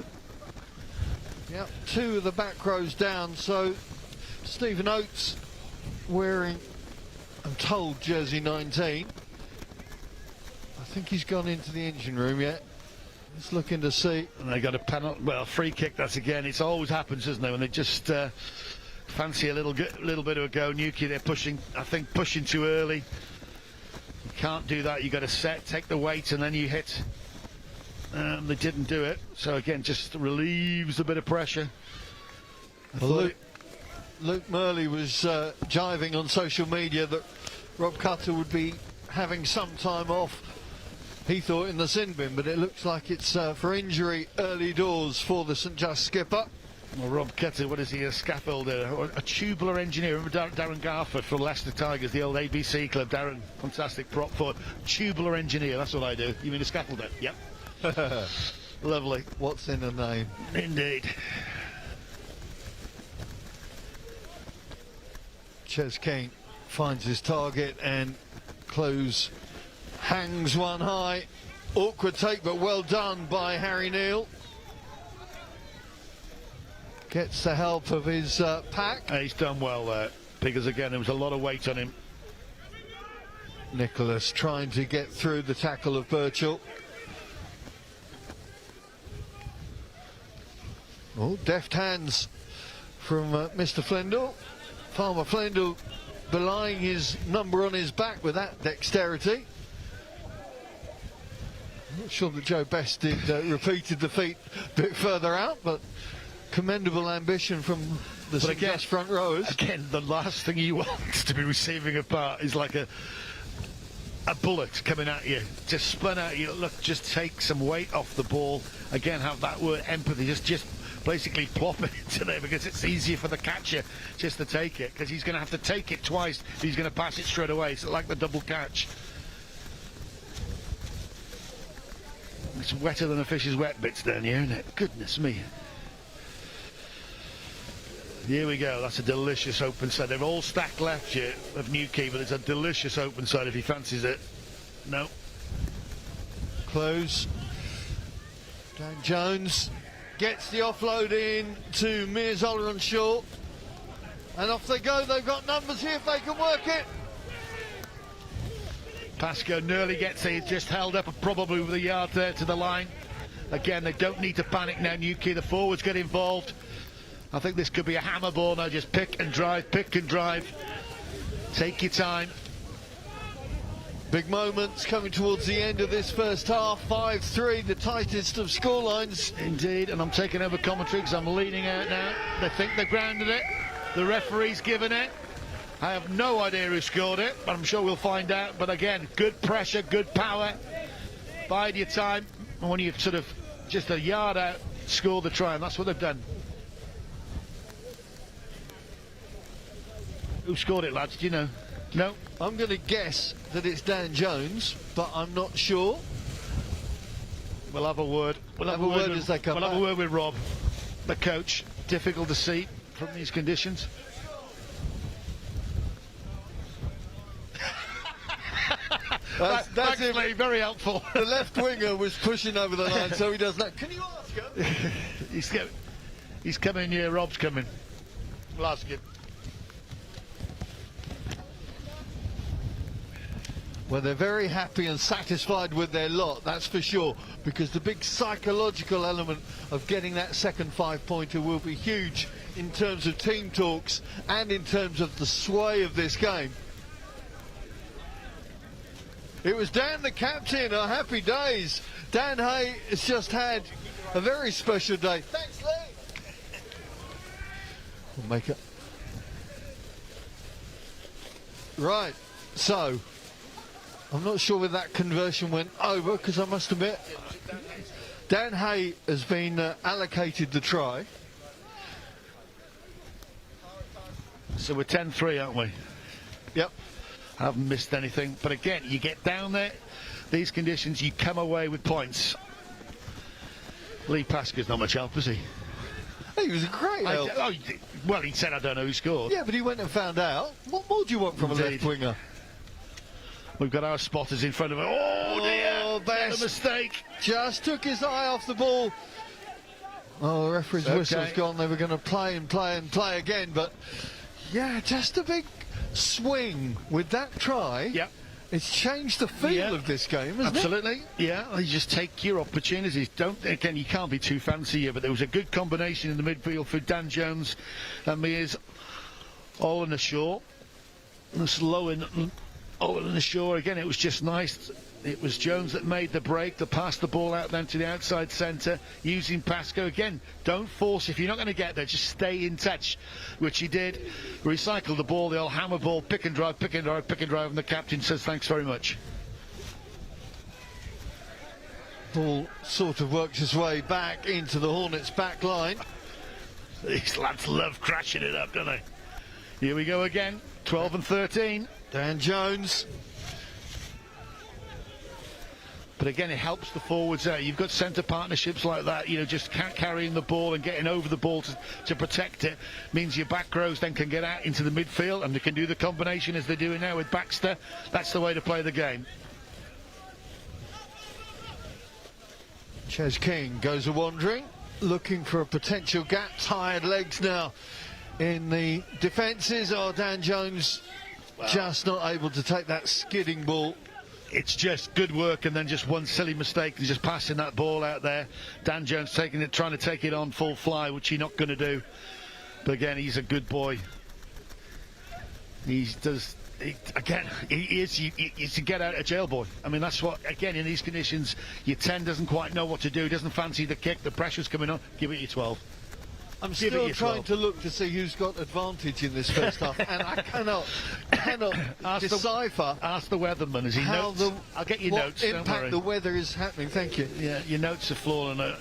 Yep, 2 of the back rows down. So Stephen Oates wearing, I'm told, jersey 19. I think he's gone into the engine room yet. Just looking to see. And they got a penalty. Well, free kick. That's again. It always happens, doesn't it? When they just fancy a little bit of a go. Newquay, they're pushing. I think pushing too early. You can't do that. You got to take the weight, and then you hit. They didn't do it. So again, just relieves a bit of pressure. Well, Luke Murley was jiving on social media that Rob Cutter would be having some time off. He thought in the sin bin, but it looks like it's for injury early doors for the St Just skipper. Well, Rob Cutter, what is he, a scaffolder, or a tubular engineer? Remember Darren Garford from Leicester Tigers, the old ABC club. Darren, fantastic prop for tubular engineer, that's what I do. You mean a scaffolder? Yep. Lovely. What's in a name? Indeed. Ches King finds his target and Close hangs one high. Awkward take, but well done by Harry Neal. Gets the help of his pack. He's done well there, because again there was a lot of weight on him. Nicholas trying to get through the tackle of Birchall. Oh, deft hands from Mr. Flendall. Farmer Flendall belying his number on his back with that dexterity. I'm not sure that Joe Best did repeated the feat a bit further out, but commendable ambition from the St. Just front rowers. Again, the last thing you want to be receiving a part is like a bullet coming at you, just spun at you. Look, just take some weight off the ball. Again, have that word empathy. Just basically plop it into there, because it's easier for the catcher just to take it, because he's going to have to take it twice if he's going to pass it straight away. It's like the double catch. It's wetter than a fish's wet bits down here, isn't it? Goodness me. Here we go. That's a delicious open side. They've all stacked left here of Newquay, but it's a delicious open side if he fancies it. No. Close. Dan Jones gets the offload in to Mirzola and Shaw. And off they go. They've got numbers here if they can work it. Pascoe nearly gets it. Just held up probably with a yard there to the line. Again, they don't need to panic now, Newquay. The forwards get involved. I think this could be a hammer ball now. Just pick and drive, pick and drive. Take your time. Big moments coming towards the end of this first half. 5-3, the tightest of scorelines. Indeed, and I'm taking over commentary because I'm leaning out now. They think they grounded it. The referee's given it. I have no idea who scored it, but I'm sure we'll find out. But again, good pressure, good power. Bide your time. And when you're sort of just a yard out, score the try, and that's what they've done. Who scored it, lads? Do you know? No? I'm going to guess that it's Dan Jones, but I'm not sure. We'll have a word. We'll have a word as they come back. We'll have a word with Rob, the coach. Difficult to see from these conditions. That's actually very helpful. The left winger was pushing over the line, so he does that. Can you ask him? He's coming here. Rob's coming. We'll ask him. Well, they're very happy and satisfied with their lot, that's for sure, because the big psychological element of getting that second 5-pointer will be huge in terms of team talks and in terms of the sway of this game. It was Dan, the captain, our happy days. Dan Hay has just had a very special day. Thanks, Lee. We'll make it. Right, so I'm not sure whether that conversion went over, because I must admit Dan Hay has been allocated the try. So we're 10-3, aren't we? Yep. I haven't missed anything. But again, you get down there, these conditions, you come away with points. Lee Pascoe's not much help, is he? He was a great help. Well, he said, I don't know who scored. Yeah, but he went and found out. What more do you want from Indeed. a left winger? We've got our spotters in front of us. Oh, dear! Oh, Best. A mistake. Just took his eye off the ball. Oh, the referee's whistle's gone. They were going to play and play and play again, but yeah, just a big swing with that try. Yep. It's changed the feel of this game, hasn't Absolutely. Yeah, you just take your opportunities. Again, you can't be too fancy here, but there was a good combination in the midfield for Dan Jones and Mears. All in the shore. Slow in. All in the shore. Again, it was just nice. It was Jones that made the break, that passed the ball out then to the outside centre, using Pascoe. Again, don't force. If you're not going to get there, just stay in touch, which he did. Recycle the ball, the old hammer ball, pick and drive, pick and drive, pick and drive, and the captain says thanks very much. Ball sort of works its way back into the Hornets' back line. These lads love crashing it up, don't they? Here we go again, 12 and 13. Dan Jones. But again, it helps the forwards out. You've got centre partnerships like that, you know, just carrying the ball and getting over the ball to protect it means your back rows then can get out into the midfield, and they can do the combination as they're doing now with Baxter. That's the way to play the game. Ches King goes a-wandering, looking for a potential gap. Tired legs now in the defences. Oh, Dan Jones just not able to take that skidding ball. It's just good work, and then just one silly mistake and just passing that ball out there. Dan Jones taking it, trying to take it on full fly, which he's not going to do. But again, he's a good boy. He's a get out of jail boy. I mean, that's what, again, in these conditions, your 10 doesn't quite know what to do, doesn't fancy the kick, the pressure's coming on, give it your 12. I'm Give it still your trying 12. to look to see who's got advantage in this first half, and I cannot decipher Ask the weatherman as he how notes. I'll get your what notes. Don't impact worry. the weather is happening. Thank you. Yeah, your notes are flawed on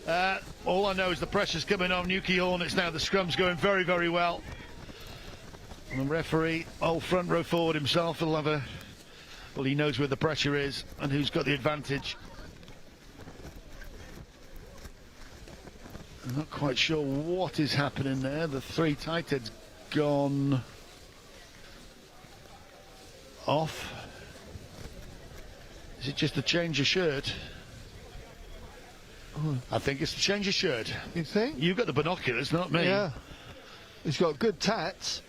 it. All I know is the pressure's coming on Newquay Hornets now. The scrum's going very, very well. And the referee, old front row forward himself, will have a... Well, he knows where the pressure is and who's got the advantage. I'm not quite sure what is happening there. The three tight heads gone off. Is it just a change of shirt? I think it's a change of shirt. You think? You've got the binoculars, not me. Yeah. He's got good tats.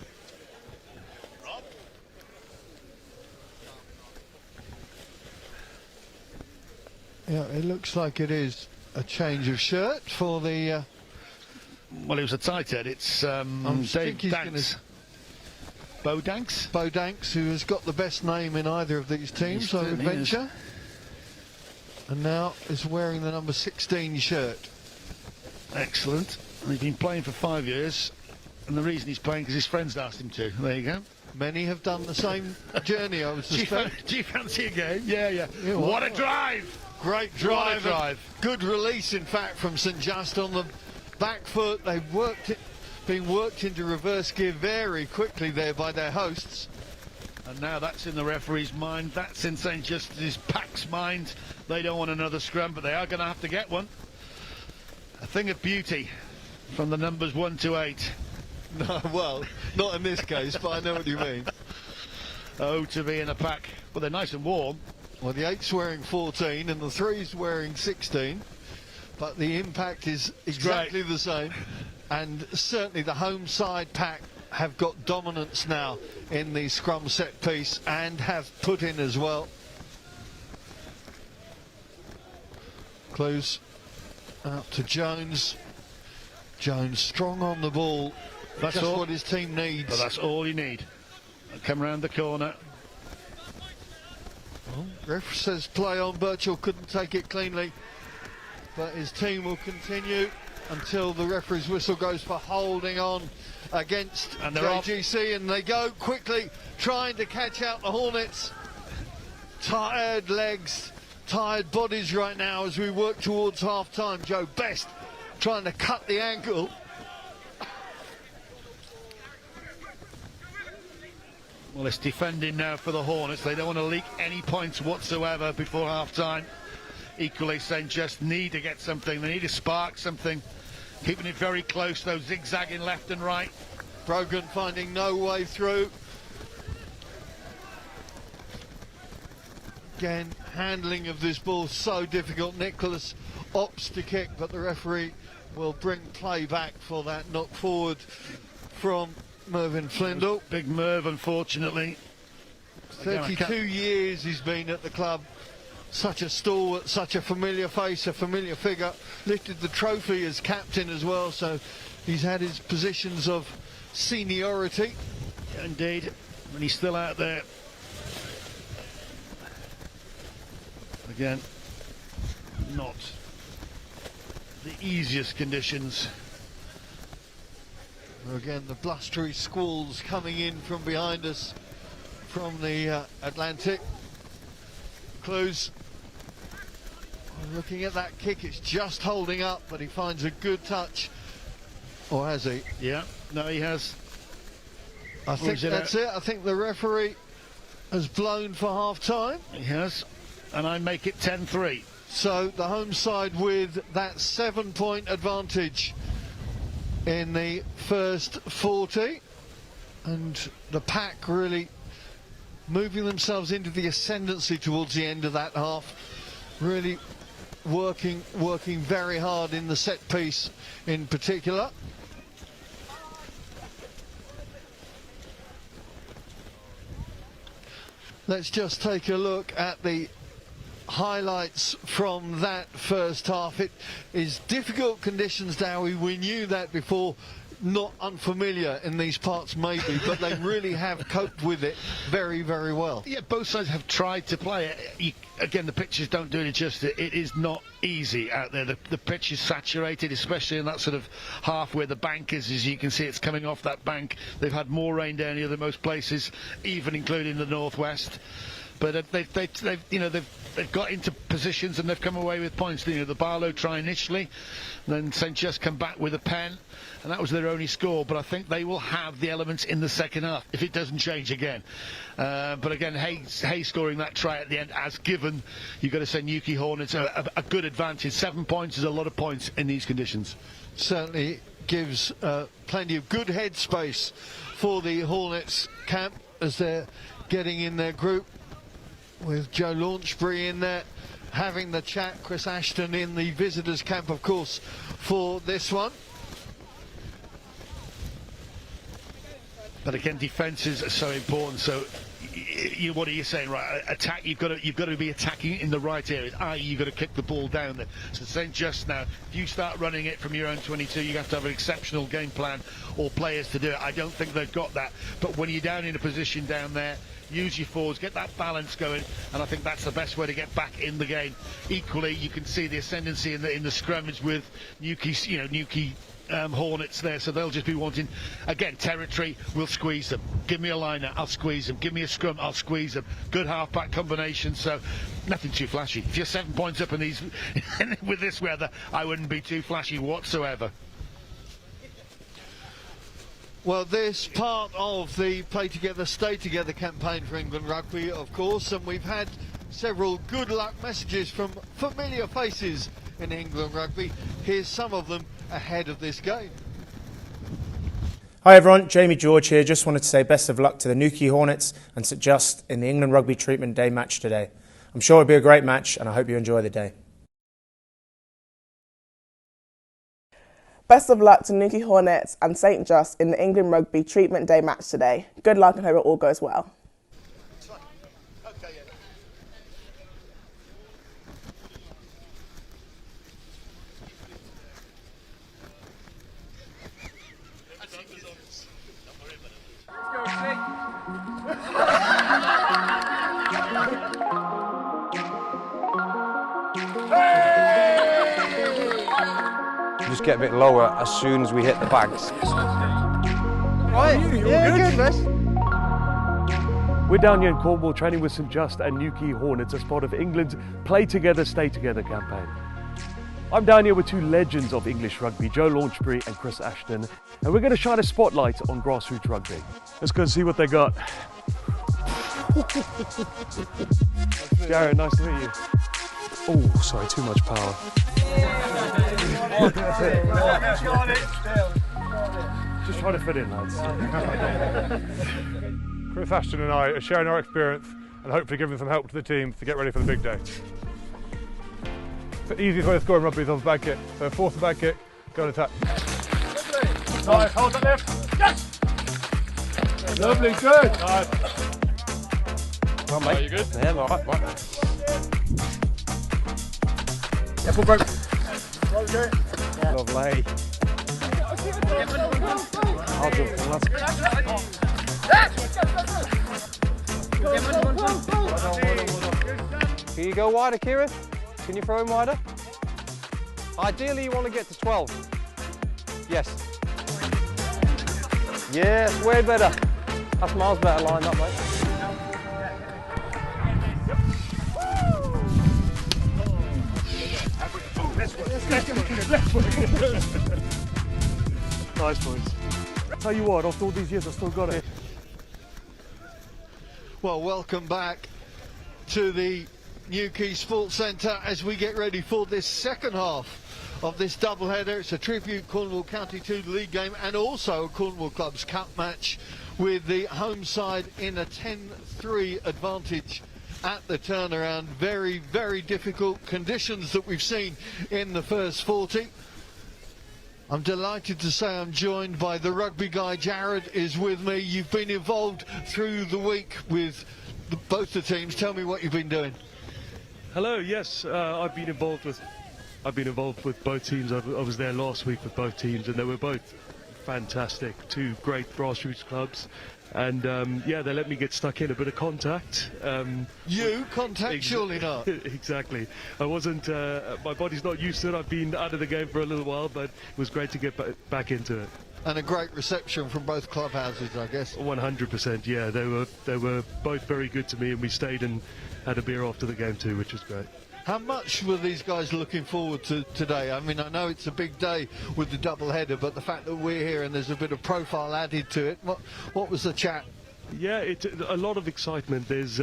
Yeah, it looks like it is a change of shirt for the... Well, it was a tight head. It's I Dave think he's Danks. Bo Danks? Bo Danks, who has got the best name in either of these teams, I would certainly is. venture. And now is wearing the number 16 shirt. Excellent. And he's been playing for 5 years. And the reason he's playing because his friends asked him to. There you go. Many have done the same journey, I would suspect. Do you fancy a game? Yeah, yeah. Yeah, What a drive! Great What a drive. drive. Good release, in fact, from St Just on the back foot. They've been worked into reverse gear very quickly there by their hosts. And now that's in the referee's mind. That's in St Justice's Pack's mind. They don't want another scrum, but they are going to have to get one. A thing of beauty from the numbers 1 to 8. No, well, not in this case, but I know what you mean. Oh, to be in a pack. Well, they're nice and warm. Well, the 8's wearing 14 and the 3's wearing 16, but the impact is exactly the same. And certainly the home side pack have got dominance now in the scrum set piece and have put in as well. Close out to Jones. Jones strong on the ball. That's just all. what his team needs. But that's all you need. Come round the corner. Ref says play on. Birchall couldn't take it cleanly, but his team will continue until the referee's whistle goes for holding on against And they're off. JGC, and they go quickly trying to catch out the Hornets. Tired legs, tired bodies right now as we work towards half time. Joe Best trying to cut the ankle. Well, it's defending now for the Hornets. They don't want to leak any points whatsoever before half-time. Equally, St. Just need to get something. They need to spark something. Keeping it very close, though, zigzagging left and right. Brogan finding no way through. Again, handling of this ball so difficult. Nicholas opts to kick, but the referee will bring play back for that knock forward from Mervyn Flindle. Big Merv, unfortunately. 32 years he's been at the club. Such a stalwart, such a familiar face, a familiar figure. Lifted the trophy as captain as well, so he's had his positions of seniority. Indeed, and he's still out there. Again, not the easiest conditions. Again, the blustery squalls coming in from behind us from the Atlantic. Clues. Looking at that kick, it's just holding up, but he finds a good touch. Or has he? Yeah, no, he has. I think that's it. I think the referee has blown for half time. He has, and I make it 10-3. So the home side with that 7-point advantage in the first 40, and the pack really moving themselves into the ascendancy towards the end of that half, really working very hard in the set piece in particular. Let's just take a look at the highlights from that first half. It is difficult conditions, Dowie. We knew that before. Not unfamiliar in these parts maybe, but they really have coped with it very, very well. Yeah, both sides have tried to play it. Again, the pitches don't do it justice. It is not easy out there. The pitch is saturated, especially in that sort of half where the bank is. As you can see, it's coming off that bank. They've had more rain down here than most places, even including the northwest. But they've got into positions and they've come away with points. The Barlow try initially, then St Just come back with a pen, and that was their only score. But I think they will have the elements in the second half if it doesn't change again. But again, Hayes scoring that try at the end as given. You've got to say Newquay Hornets a good advantage. 7 points is a lot of points in these conditions. Certainly gives plenty of good headspace for the Hornets camp as they're getting in their group, with Joe Launchbury in there having the chat. Chris Ashton in the visitors camp, of course, for this one. But again, defences are so important. So, what are you saying, right? Attack. You've got to be attacking in the right areas. I.e., you've got to kick the ball down there. So, St Just now, if you start running it from your own 22, you have to have an exceptional game plan or players to do it. I don't think they've got that. But when you're down in a position down there, use your forwards, get that balance going, and I think that's the best way to get back in the game. Equally, you can see the ascendancy in the scrummage with Newquay Hornets there, so they'll just be wanting, again, territory. We'll squeeze them. Give me a liner, I'll squeeze them. Give me a scrum, I'll squeeze them. Good half-back combination, so nothing too flashy. If you're 7 points up in these with this weather, I wouldn't be too flashy whatsoever. Well, this part of the Play Together, Stay Together campaign for England Rugby, of course, and we've had several good luck messages from familiar faces in England Rugby. Here's some of them ahead of this game. Hi everyone, Jamie George here. Just wanted to say best of luck to the Newquay Hornets and St Just in the England Rugby Treatment Day match today. I'm sure it'll be a great match and I hope you enjoy the day. Best of luck to Newquay Hornets and St Just in the England Rugby Treatment Day match today. Good luck and hope it all goes well. Just get a bit lower as soon as we hit the bags. Right, yeah, good, Chris. We're down here in Cornwall training with St Just and Newquay Hornets as part of England's Play Together, Stay Together campaign. I'm down here with two legends of English rugby, Joe Launchbury and Chris Ashton, and we're going to shine a spotlight on grassroots rugby. Let's go and see what they got. Jared, nice to meet you. Oh, sorry, too much power. Just try to fit in, lads. Chris Ashton and I are sharing our experience and hopefully giving some help to the team to get ready for the big day. The easiest way to score in rugby is off the bag kick. So force the bag kick, go and attack. Nice, hold that left. Yes! Lovely, good. Nice. Come on, mate. Are you good? Yeah, I'm all right. Yeah, full broke. Okay. Yeah. Lovely. I'll do it, lads. Can you go wider, Kieran? Can you throw him wider? Ideally, you want to get to 12. Yes. Yes, way better. That's miles better lined up, mate. Nice boys. Tell you what, after all these years, I still got it. Well, welcome back to the Newquay Sports Centre as we get ready for this second half of this doubleheader. It's a tribute Cornwall County 2 league game and also a Cornwall Clubs Cup match with the home side in a 10-3 advantage at the turnaround. Very, very difficult conditions that we've seen in the first 40. I'm delighted to say I'm joined by the rugby guy. Jared is with me. You've been involved through the week with both the teams. Tell me what you've been doing. Hello. Yes, I've been involved with both teams. I was there last week with both teams, and they were both fantastic. Two great grassroots clubs, and yeah, they let me get stuck in a bit of contact. Surely not. Exactly. I wasn't. My body's not used to it. I've been out of the game for a little while, but it was great to get back into it. And a great reception from both clubhouses, I guess. 100%. Yeah, they were both very good to me, and we stayed and had a beer after the game too, which was great. How much were these guys looking forward to today? I mean, I know it's a big day with the double header, but the fact that we're here and there's a bit of profile added to it, what was the chat? Yeah, it's a lot of excitement. There's,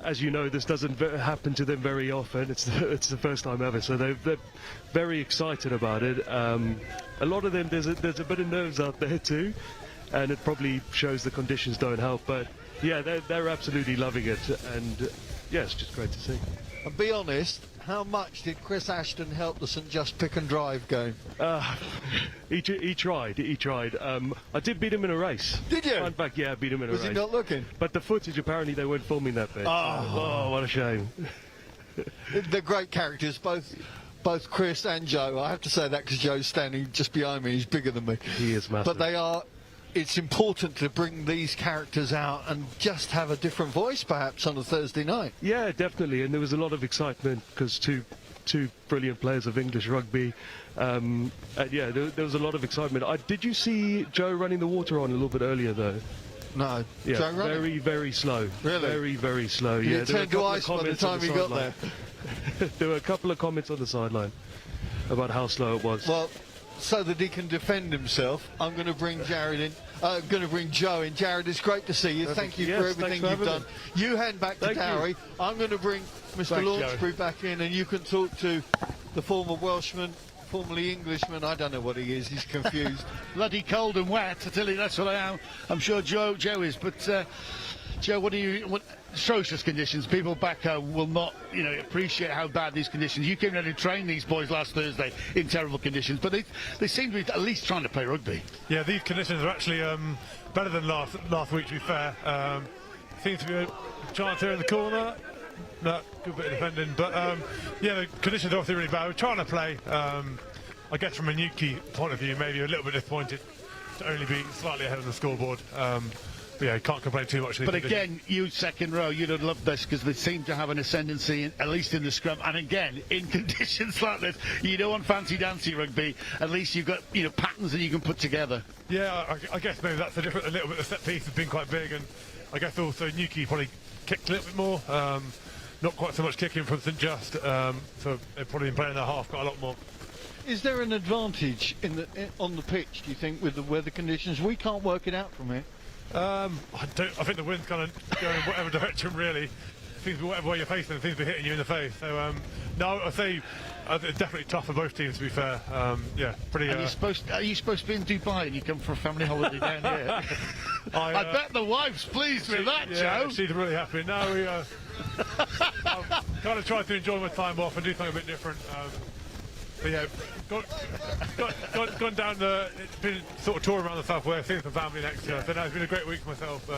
as you know, this doesn't happen to them very often. It's the first time ever, so they're very excited about it. A lot of them, there's a bit of nerves out there too, and it probably shows the conditions don't help. But yeah, they're absolutely loving it, and yeah, it's just great to see. And be honest, how much did Chris Ashton help the St Just pick and drive game? He tried. I did beat him in a race. Did you? In fact, yeah, I beat him in a race. Was he not looking? But the footage, apparently they weren't filming that bit. Oh, what a shame. They're great characters, both Chris and Joe. I have to say that because Joe's standing just behind me. He's bigger than me. He is massive. But they are. It's important to bring these characters out and just have a different voice, perhaps, on a Thursday night. Yeah, definitely. And there was a lot of excitement because two brilliant players of English rugby. And yeah, there was a lot of excitement. Did you see Joe running the water on a little bit earlier, though? No. Yeah, Joe running? very, very slow. Really? Very, very slow. He yeah, turned to ice by the time he got there. There were a couple of comments on the sideline about how slow it was. Well, so that he can defend himself, I'm going to bring Jared in. I'm going to bring Joe in. Jared, it's great to see you. Thank you for everything you've done. You hand back to Dowie. I'm going to bring Mr. Launchbury back in, and you can talk to the former Welshman, formerly Englishman. I don't know what he is. He's confused. Bloody cold and wet. I tell you, that's what I am. I'm sure Joe is. But Joe, what atrocious conditions. People back home will not, appreciate how bad these conditions. You came down and trained these boys last Thursday in terrible conditions, but they seem to be at least trying to play rugby. Yeah, these conditions are actually better than last week, to be fair. Seems to be a chance here in the corner. No, good bit of defending, but yeah, the conditions are obviously really bad. We're trying to play. I guess from a Newquay point of view, maybe a little bit disappointed to only be slightly ahead of the scoreboard. Yeah, you can't complain too much. But again, you second row, you'd have loved this because they seem to have an ascendancy, at least in the scrum. And again, in conditions like this, you don't want fancy-dancy rugby. At least you've got patterns that you can put together. Yeah, I guess maybe that's a little bit. The set piece has been quite big, and I guess also Newquay probably kicked a little bit more. Not quite so much kicking from St Just, so they've probably been playing their half quite a lot more. Is there an advantage on the pitch, do you think, with the weather conditions? We can't work it out from here. I think the wind's kind of going in whatever direction, really. Seems to be whatever way you're facing, it seems to be hitting you in the face. So no, I'd say it's definitely tough for both teams, to be fair. Yeah, pretty. Are you supposed to be in Dubai and you come for a family holiday down here? I bet the wife's pleased with that, yeah, Joe. She's really happy. No, I've kind of tried to enjoy my time off and do something a bit different. But yeah, gone down it's been sort of touring around the southwest, seeing some family next year. So no, it's been a great week for myself.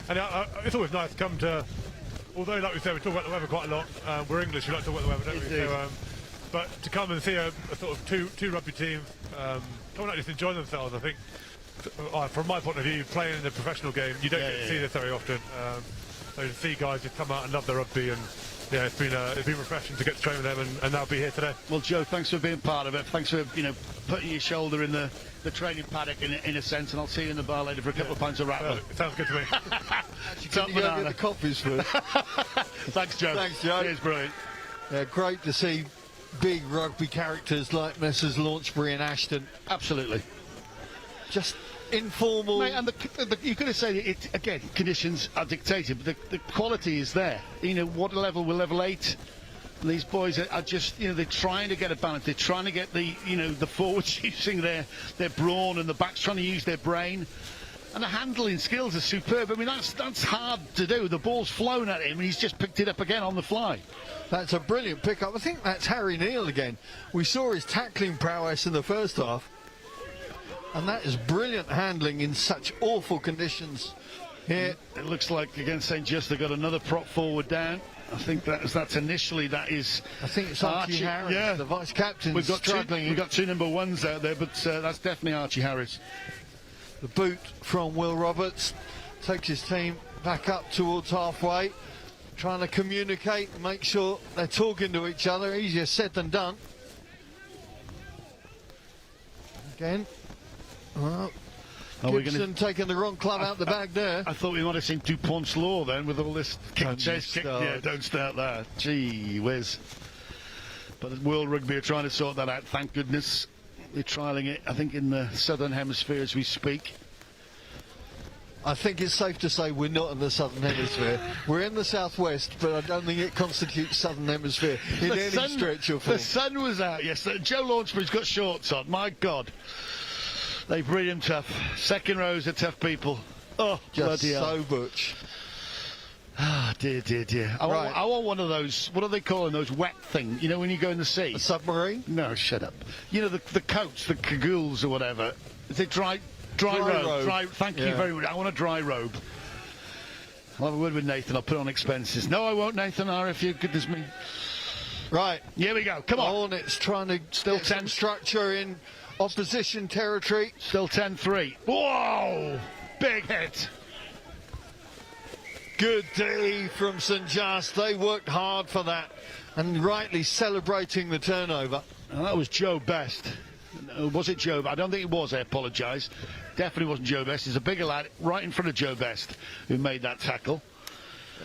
And it's always nice to come to, although like we said, we talk about the weather quite a lot. We're English, we like to talk about the weather, don't we? So, but to come and see a sort of two rugby teams come and just enjoy themselves, I think, from my point of view, playing in a professional game, you don't get to see this very often. So to see guys just come out and love their rugby, and yeah, it's been refreshing to get to train with them and now be here today. Well, Joe, thanks for being part of it. Thanks for putting your shoulder in the training paddock in a sense, and I'll see you in the bar later for a couple of pints of rattle. Sounds good to me. Can you go get the coffees first? Thanks, Joe. Thanks, Joe. Cheers, brilliant. Yeah, great to see big rugby characters like Messrs Launchbury and Ashton. Absolutely. Just informal. Mate, and you could have said it again. Conditions are dictated, but the quality is there. What level? We're level 8. These boys are just, they're trying to get a balance. They're trying to get the forwards using their brawn, and the backs trying to use their brain. And the handling skills are superb. I mean, that's hard to do. The ball's flown at him, and he's just picked it up again on the fly. That's a brilliant pickup. I think that's Harry Neal again. We saw his tackling prowess in the first half. And that is brilliant handling in such awful conditions here. It looks like against St Just they've got another prop forward down. I think that's initially, that is... I think it's Archie Harris, yeah. the vice-captain. We've got struggling. we've got two number ones out there, but that's definitely Archie Harris. The boot from Will Roberts takes his team back up towards halfway, trying to communicate and make sure they're talking to each other. Easier said than done. Again. Well, Gibson taking the wrong club out the bag there. I thought we might have seen Dupont's law then with all this chase kick. Yeah, don't start that. Gee whiz. But World Rugby are trying to sort that out, thank goodness. We're trialling it, I think, in the southern hemisphere as we speak. I think it's safe to say we're not in the southern hemisphere. We're in the southwest, but I don't think it constitutes southern hemisphere in any stretch of form. The sun was out yesterday. Joe Launchbury's got shorts on. My God. They breed him tough. Second rows are tough people. Oh, just bloody so hell. butch. Ah, dear, dear, dear. I want one of those, what are they calling those wet things? You know, when you go in the sea? A submarine? No, shut up. You know, the coats, the cagoules or whatever. Is it dry robe? Thank you very much. I want a dry robe. I'll have a word with Nathan. I'll put on expenses. No, I won't, Nathan. If you goodness me. Right. Here we go. Come on. Hornets trying to still 10 structure in opposition territory. Still 10-3. Whoa! Big hit. Good D from St Just. They worked hard for that and rightly celebrating the turnover. And that was Joe Best. Was it Joe? I don't think it was. I apologise. Definitely wasn't Joe Best. There's a bigger lad right in front of Joe Best who made that tackle.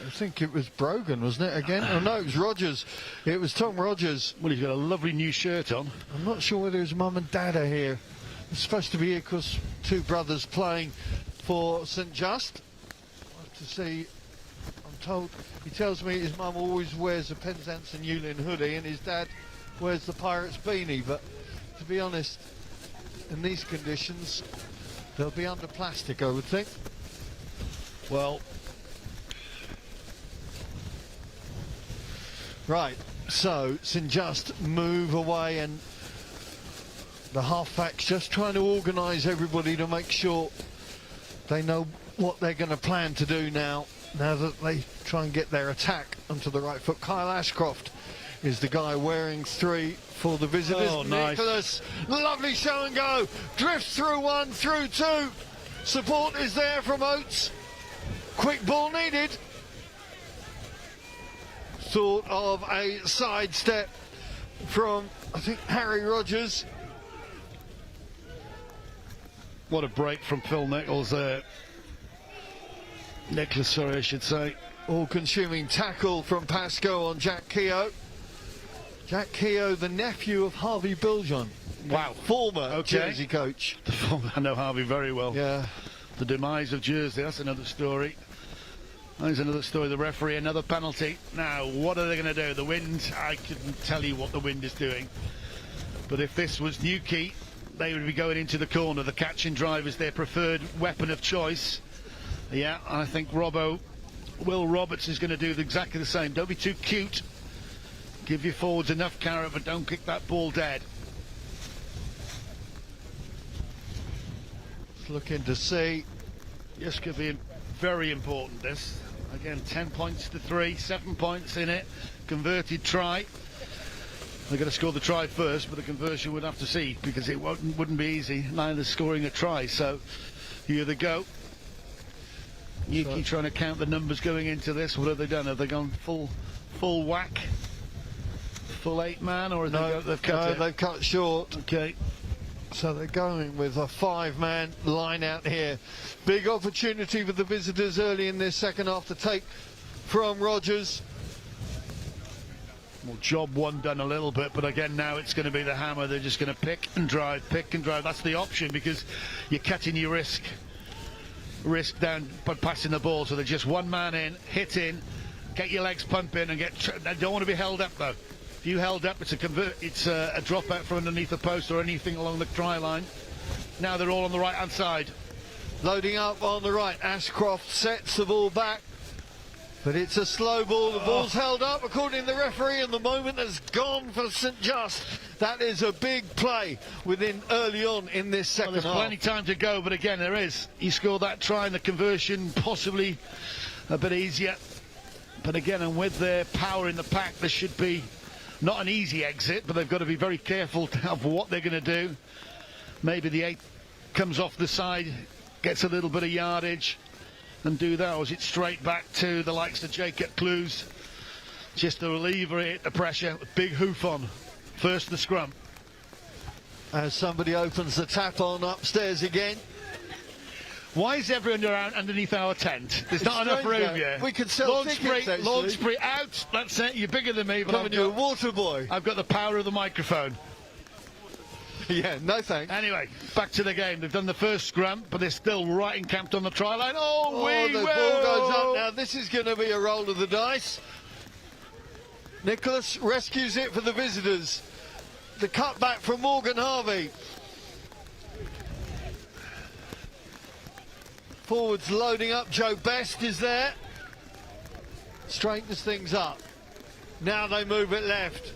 I think it was Brogan, wasn't it, again? Oh, no, it was Rogers. It was Tom Rogers. Well, he's got a lovely new shirt on. I'm not sure whether his mum and dad are here. They're supposed to be here because two brothers playing for St Just. I'll have to see. I'm told, he tells me his mum always wears a Penzance and Yulin hoodie and his dad wears the Pirates beanie, but to be honest, in these conditions, they'll be under plastic, I would think. Well, right, so St Just move away and the halfbacks just trying to organise everybody to make sure they know what they're going to plan to do now that they try and get their attack onto the right foot. Kyle Ashcroft is the guy wearing 3 for the visitors. Oh, nice. Nicholas, lovely show and go. Drifts through 1, through 2. Support is there from Oates. Quick ball needed. Thought of a sidestep from, I think, Harry Rogers. what a break from Phil Nichols there. Nicholas, sorry, I should say. All-consuming tackle from Pascoe on Jack Keogh. Jack Keogh, the nephew of Harvey Biljon. Wow. Former Jersey coach. I know Harvey very well. Yeah. The demise of Jersey, that's another story. There's another story. The referee, another penalty. Now, what are they going to do? The wind, I couldn't tell you what the wind is doing. But if this was Newquay, they would be going into the corner. The catch and drive is their preferred weapon of choice. Yeah, I think Will Roberts is going to do exactly the same. Don't be too cute. Give your forwards enough carrot, but don't kick that ball dead. Let's look in to see. This could be very important, this. Again, 10 points to 3, 7 points in it. Converted try. They're going to score the try first, but the conversion would have to see, because it wouldn't be easy, neither scoring a try. So here they go. Newquay trying to count the numbers going into this. What have they done? Have they gone full whack? Full 8-man, or they've cut it? They've cut short. Okay. So they're going with a 5-man line out here. Big opportunity for the visitors early in this second half to take from Rogers. Well, job one done a little bit, but again now it's going to be the hammer. They're just going to pick and drive. That's the option, because you're cutting your risk down by passing the ball. So they're just one man in, hit in, get your legs pumping, and they don't want to be held up though. If you held up, it's a drop out from underneath the post or anything along the try line. Now they're all on the right hand side. Loading up on the right. Ashcroft sets the ball back, but it's a slow ball. The ball's held up according to the referee, and the moment has gone for St Just. That is a big play early on in this second half. There's plenty of time to go, but again there is. He scored that try and the conversion possibly a bit easier. But again, and with their power in the pack, this should be not an easy exit, but they've got to be very careful of what they're going to do. Maybe the 8 comes off the side, gets a little bit of yardage, and do that, or is it straight back to the likes of Jacob Clues? Just to relieve the pressure, big hoof on. First the scrum. As somebody opens the tap on upstairs again. Why is everyone around underneath our tent? There's not enough room here. We could sell tickets, actually. Launchbury out. That's it. You're bigger than me, but Coming to a water boy. I've got the power of the microphone. Yeah, no thanks. Anyway, back to the game. They've done the first scrum, but they're still right encamped on the try line. The ball goes up now. This is going to be a roll of the dice. Nicholas rescues it for the visitors. The cutback from Morgan Harvey. Forwards loading up. Joe Best is there. Straightens things up. Now they move it left.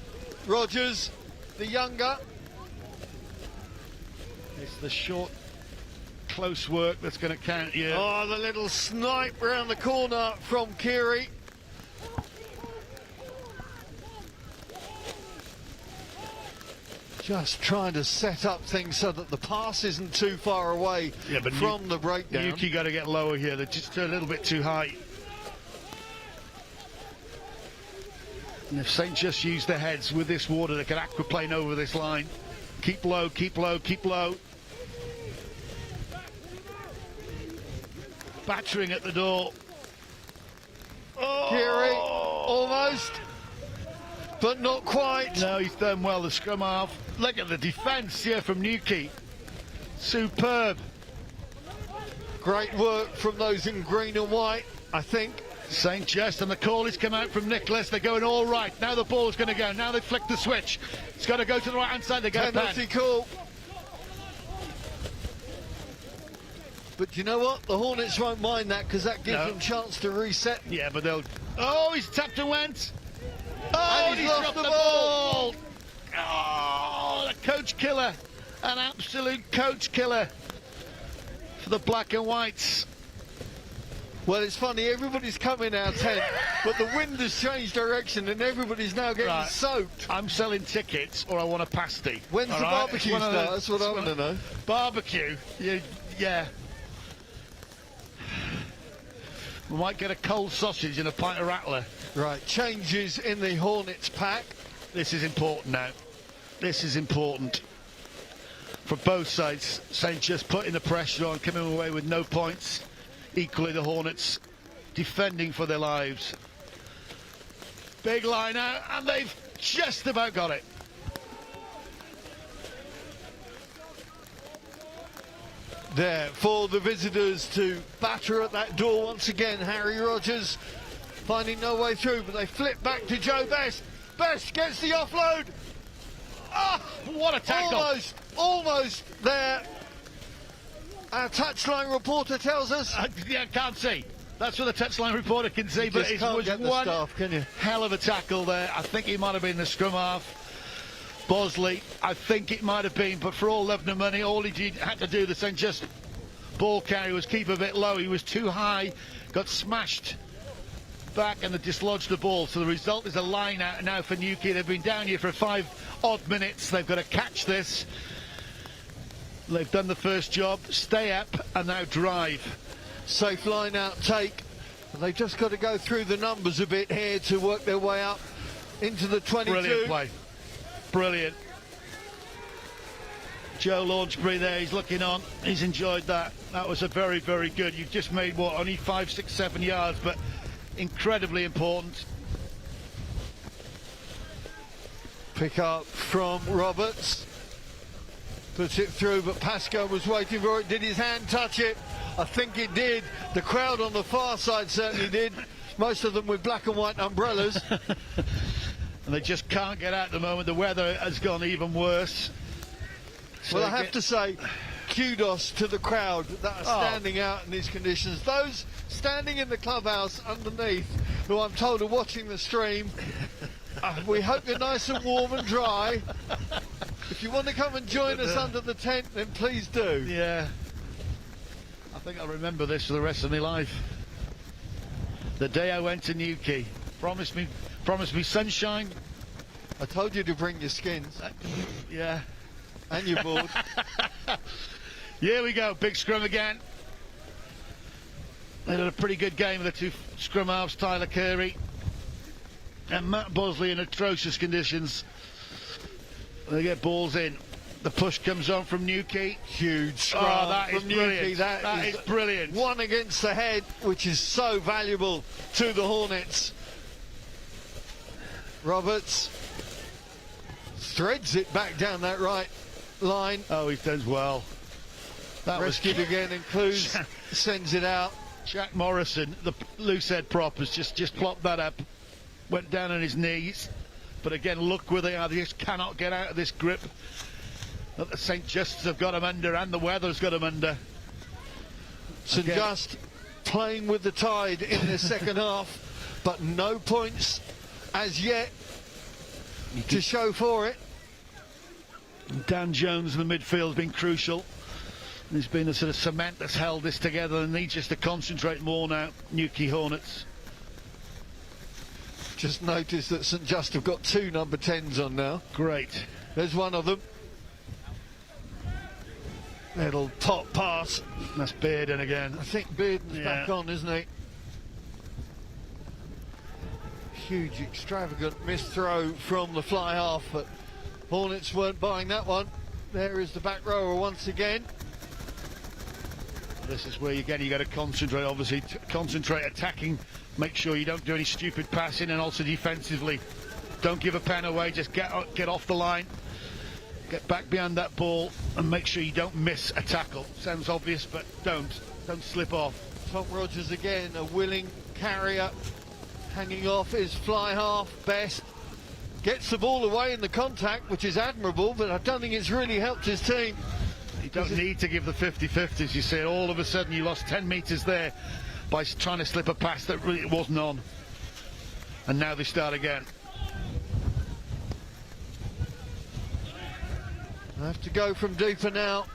Rogers, the younger. It's the short, close work that's going to count here. Oh, the little snipe round the corner from Keary. Just trying to set up things so that the pass isn't too far away from the breakdown. Newquay got to get lower here. They're just a little bit too high. And if St. Just use their heads with this water, they can aquaplane over this line. Keep low, keep low, keep low. Battering at the door. Keary, almost, but not quite. No, he's done well, the scrum half. Look at the defence here from Newquay. Superb. Great work from those in green and white, I think. St. Just, and the call has come out from Nicholas. They're going all right. Now the ball's going to go. Now they flick the switch. It's got to go to the right-hand side. They get a penalty call. But you know what? The Hornets won't mind that because that gives them a chance to reset. Yeah, but they'll... Oh, he's tapped and went. Oh, and he's lost the ball. Oh, the coach killer. An absolute coach killer for the black and whites. Well, it's funny, everybody's coming our tent, but the wind has changed direction and everybody's now getting soaked. I'm selling tickets or I want a pasty. When's the barbecue start? That's what I want to know. Barbecue? Yeah. We might get a cold sausage and a pint of rattler. Right, changes in the Hornets pack. This is important now. This is important. For both sides, St. Just putting the pressure on, coming away with no points. Equally, the Hornets defending for their lives. Big line out, and they've just about got it. There for the visitors to batter at that door once again. Harry Rogers finding no way through, but they flip back to Joe Best. Best gets the offload. Oh, what a tackle! Almost there. Our touchline reporter tells us. Yeah, can't see. That's what the touchline reporter can see, but it was one hell of a tackle there. I think it might have been the scrum half. Bosley, I think it might have been, but for all love and money, all he had to do, the St. Just ball carrier, was keep a bit low. He was too high, got smashed back, and they dislodged the ball. So the result is a line out now for Newquay. They've been down here for 5 odd minutes. They've got to catch this. They've done the first job, stay up, and now drive. Safe line out take. And they've just got to go through the numbers a bit here to work their way up into the 22. Brilliant play. Brilliant. Joe Launchbury there, he's looking on. He's enjoyed that. That was a very, very good. You've just made, what, only 5, 6, 7 yards, but incredibly important. Pick up from Roberts. Puts it through, but Pascoe was waiting for it. Did his hand touch it? I think it did. The crowd on the far side certainly did. Most of them with black and white umbrellas. And they just can't get out at the moment. The weather has gone even worse. So well, I have to say, kudos to the crowd that are standing out in these conditions. Those standing in the clubhouse underneath, who I'm told are watching the stream, we hope you're nice and warm and dry. If you want to come and join us under the tent, then please do. Yeah. I think I'll remember this for the rest of my life. The day I went to Newquay. Promised me sunshine. I told you to bring your skins. Yeah. And your board. Here we go, big scrum again. They had a pretty good game with the two scrum halves, Tyler Curry and Matt Bosley, in atrocious conditions. They get balls in. The push comes on from Newquay. Huge scrum that is from brilliant. Newquay. That is brilliant. One against the head, which is so valuable to the Hornets. Roberts threads it back down that right line. Oh, he does well. That Rescued again, and Clues sends it out. Jack Morrison, the loose head prop, has just plopped that up. Went down on his knees. But again, look where they are. They just cannot get out of this grip that the St. Justs have got him under, and the weather's got him under. St. Just playing with the tide in the second half, but no points as yet to show for it. Dan Jones in the midfield has been crucial. There's been a sort of cement that's held this together, and needs just to concentrate more now, Newquay Hornets. Just noticed that St. Just have got two number 10s on now. Great. There's one of them. Little pop pass. That's Bearden again. I think Bearden's back on, isn't he? Huge, extravagant missed throw from the fly half, but Hornets weren't buying that one. There is the back rower once again. This is where, again, you got to concentrate, obviously. Concentrate attacking. Make sure you don't do any stupid passing, and also defensively. Don't give a pen away, just get off the line. Get back behind that ball and make sure you don't miss a tackle. Sounds obvious, but don't slip off. Tom Rogers again, a willing carrier, hanging off his fly half. Best gets the ball away in the contact, which is admirable, but I don't think it's really helped his team. You don't need to give the 50-50s, you see. All of a sudden you lost 10 metres there by trying to slip a pass that really wasn't on. And now they start again. I have to go from deeper now.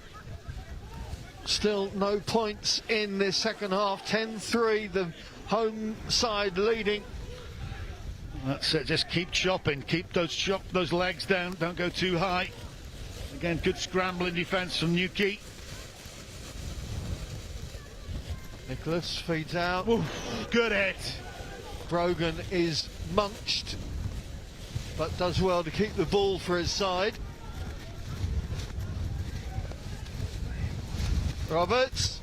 Still no points in this second half. 10-3, the home side leading. That's it, just keep chopping. Keep those legs down, don't go too high. Again, good scrambling defence from Newquay. Nicholas feeds out. Oof, good hit. Brogan is munched, but does well to keep the ball for his side. Roberts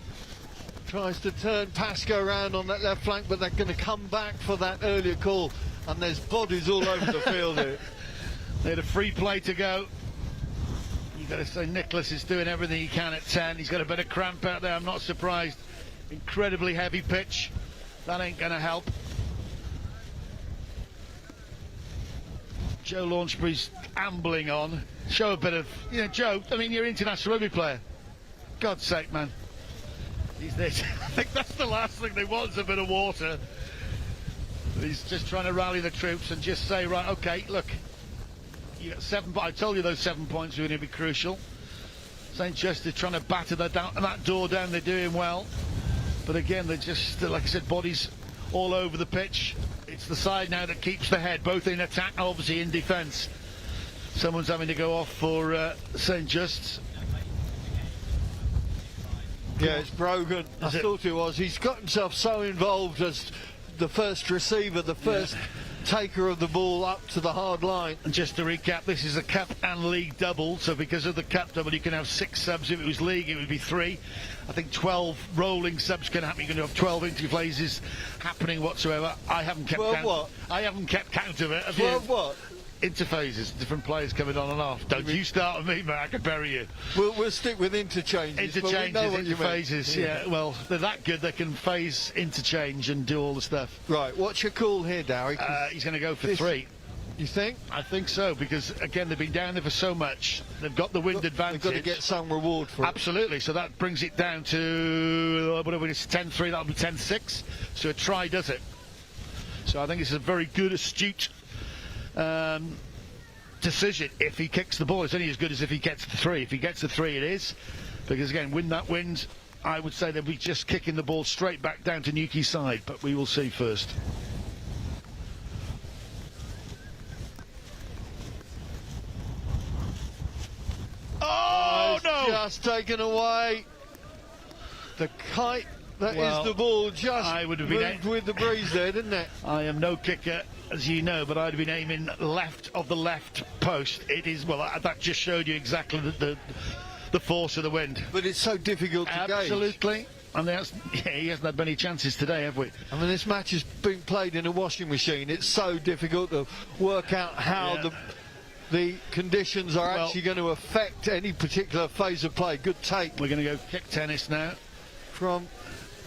tries to turn Pascoe around on that left flank, but they're going to come back for that earlier call, and there's bodies all over the field here. They had a free play to go. You've got to say Nicholas is doing everything he can at 10. He's got a bit of cramp out there, I'm not surprised. Incredibly heavy pitch. That ain't going to help. Joe Launchbury's ambling on. Show a bit of, Joe, I mean, you're an international rugby player. God's sake, man. He's this. I think that's the last thing they want, is a bit of water. He's just trying to rally the troops and just say, right, okay, look, you got 7 points. I told you those 7 points were going to be crucial. St. Just is trying to batter that door down. They're doing well. But again, they're just, like I said, bodies all over the pitch. It's the side now that keeps the head, both in attack and obviously in defence. Someone's having to go off for St. Just. Yeah, it's Brogan. I thought it was. He's got himself so involved as the first receiver, the first taker of the ball up to the hard line. And just to recap, this is a cup and league double, so because of the cup double you can have 6 subs. If it was league it would be 3. I think 12 rolling subs can happen. You can have 12 interplays happening whatsoever. I haven't kept count. I haven't kept count of it. 12 what? Interphases, different players coming on and off. Don't you start with me, man, I can bury you. We'll stick with interchanges. Interphases, yeah. Well, they're that good, they can phase interchange and do all the stuff. Right, what's your call here, Dowie? He's going to go for 3. You think? I think so, because, again, they've been down there for so much. They've got the wind advantage. They've got to get some reward for it. Absolutely, so that brings it down to, whatever it is, 10-3, that'll be 10-6. So a try does it. So I think it's a very good, astute decision. If he kicks the ball, it's only as good as if he gets the 3. If he gets the 3, it is, because again, win that wind, I would say they'll be just kicking the ball straight back down to Newquay's side, but we will see first. Oh, no! Just taken away. The kite that is the ball just I would have moved with the breeze there, didn't it? I am no kicker, as you know, but I'd have been aiming left of the left post. It is, well, that just showed you exactly the force of the wind. But it's so difficult to gauge. Absolutely. And he hasn't had many chances today, have we? I mean, this match has been played in a washing machine. It's so difficult to work out how the conditions are actually going to affect any particular phase of play. Good take. We're going to go kick tennis now. From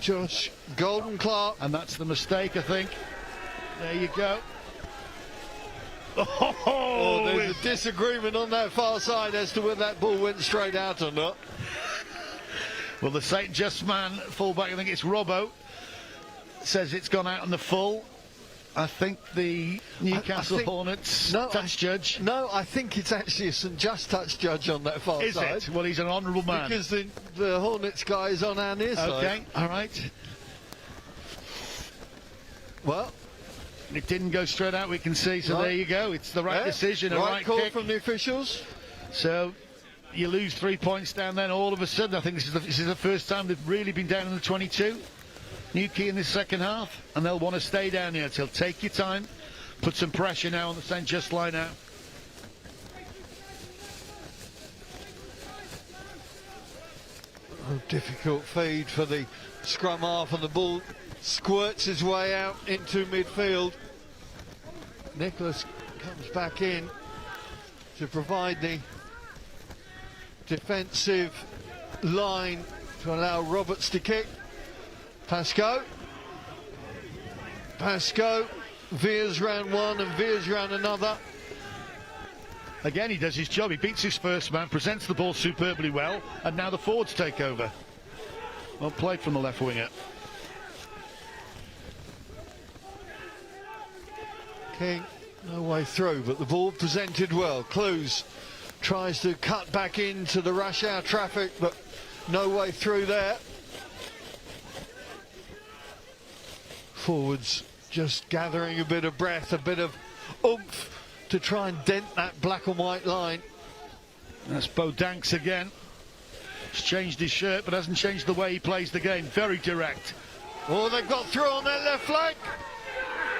Josh Golden Clark. And that's the mistake, I think. There you go. Oh, there's a disagreement on that far side as to whether that ball went straight out or not. Well, the St. Just man fullback, I think it's Robbo, says it's gone out on the full. I think the Newcastle Hornets touch judge. No, I think it's actually a St. Just touch judge on that far side. Is it? Well, he's an honourable man. Because the Hornets guy is on our near side. Okay, all right. Well, it didn't go straight out, we can see, so there you go. It's the right decision, a right call kick from the officials. So you lose 3 points down then all of a sudden. I think this is the first time they've really been down in the 22. Newquay in the second half, and they'll want to stay down here. So take your time, put some pressure now on the St. Just line out. Difficult feed for the scrum half, and the ball squirts his way out into midfield. Nicholas comes back in to provide the defensive line to allow Roberts to kick. Pascoe veers round one and veers round another. Again, he does his job. He beats his first man, presents the ball superbly well, and now the forwards take over. Well played from the left winger. King, no way through, but the ball presented well. Clues tries to cut back into the rush hour traffic, but no way through there. Forwards just gathering a bit of breath, a bit of oomph to try and dent that black and white line. That's Bo Danks again. He's changed his shirt, but hasn't changed the way he plays the game. Very direct. Oh, they've got through on their left flank.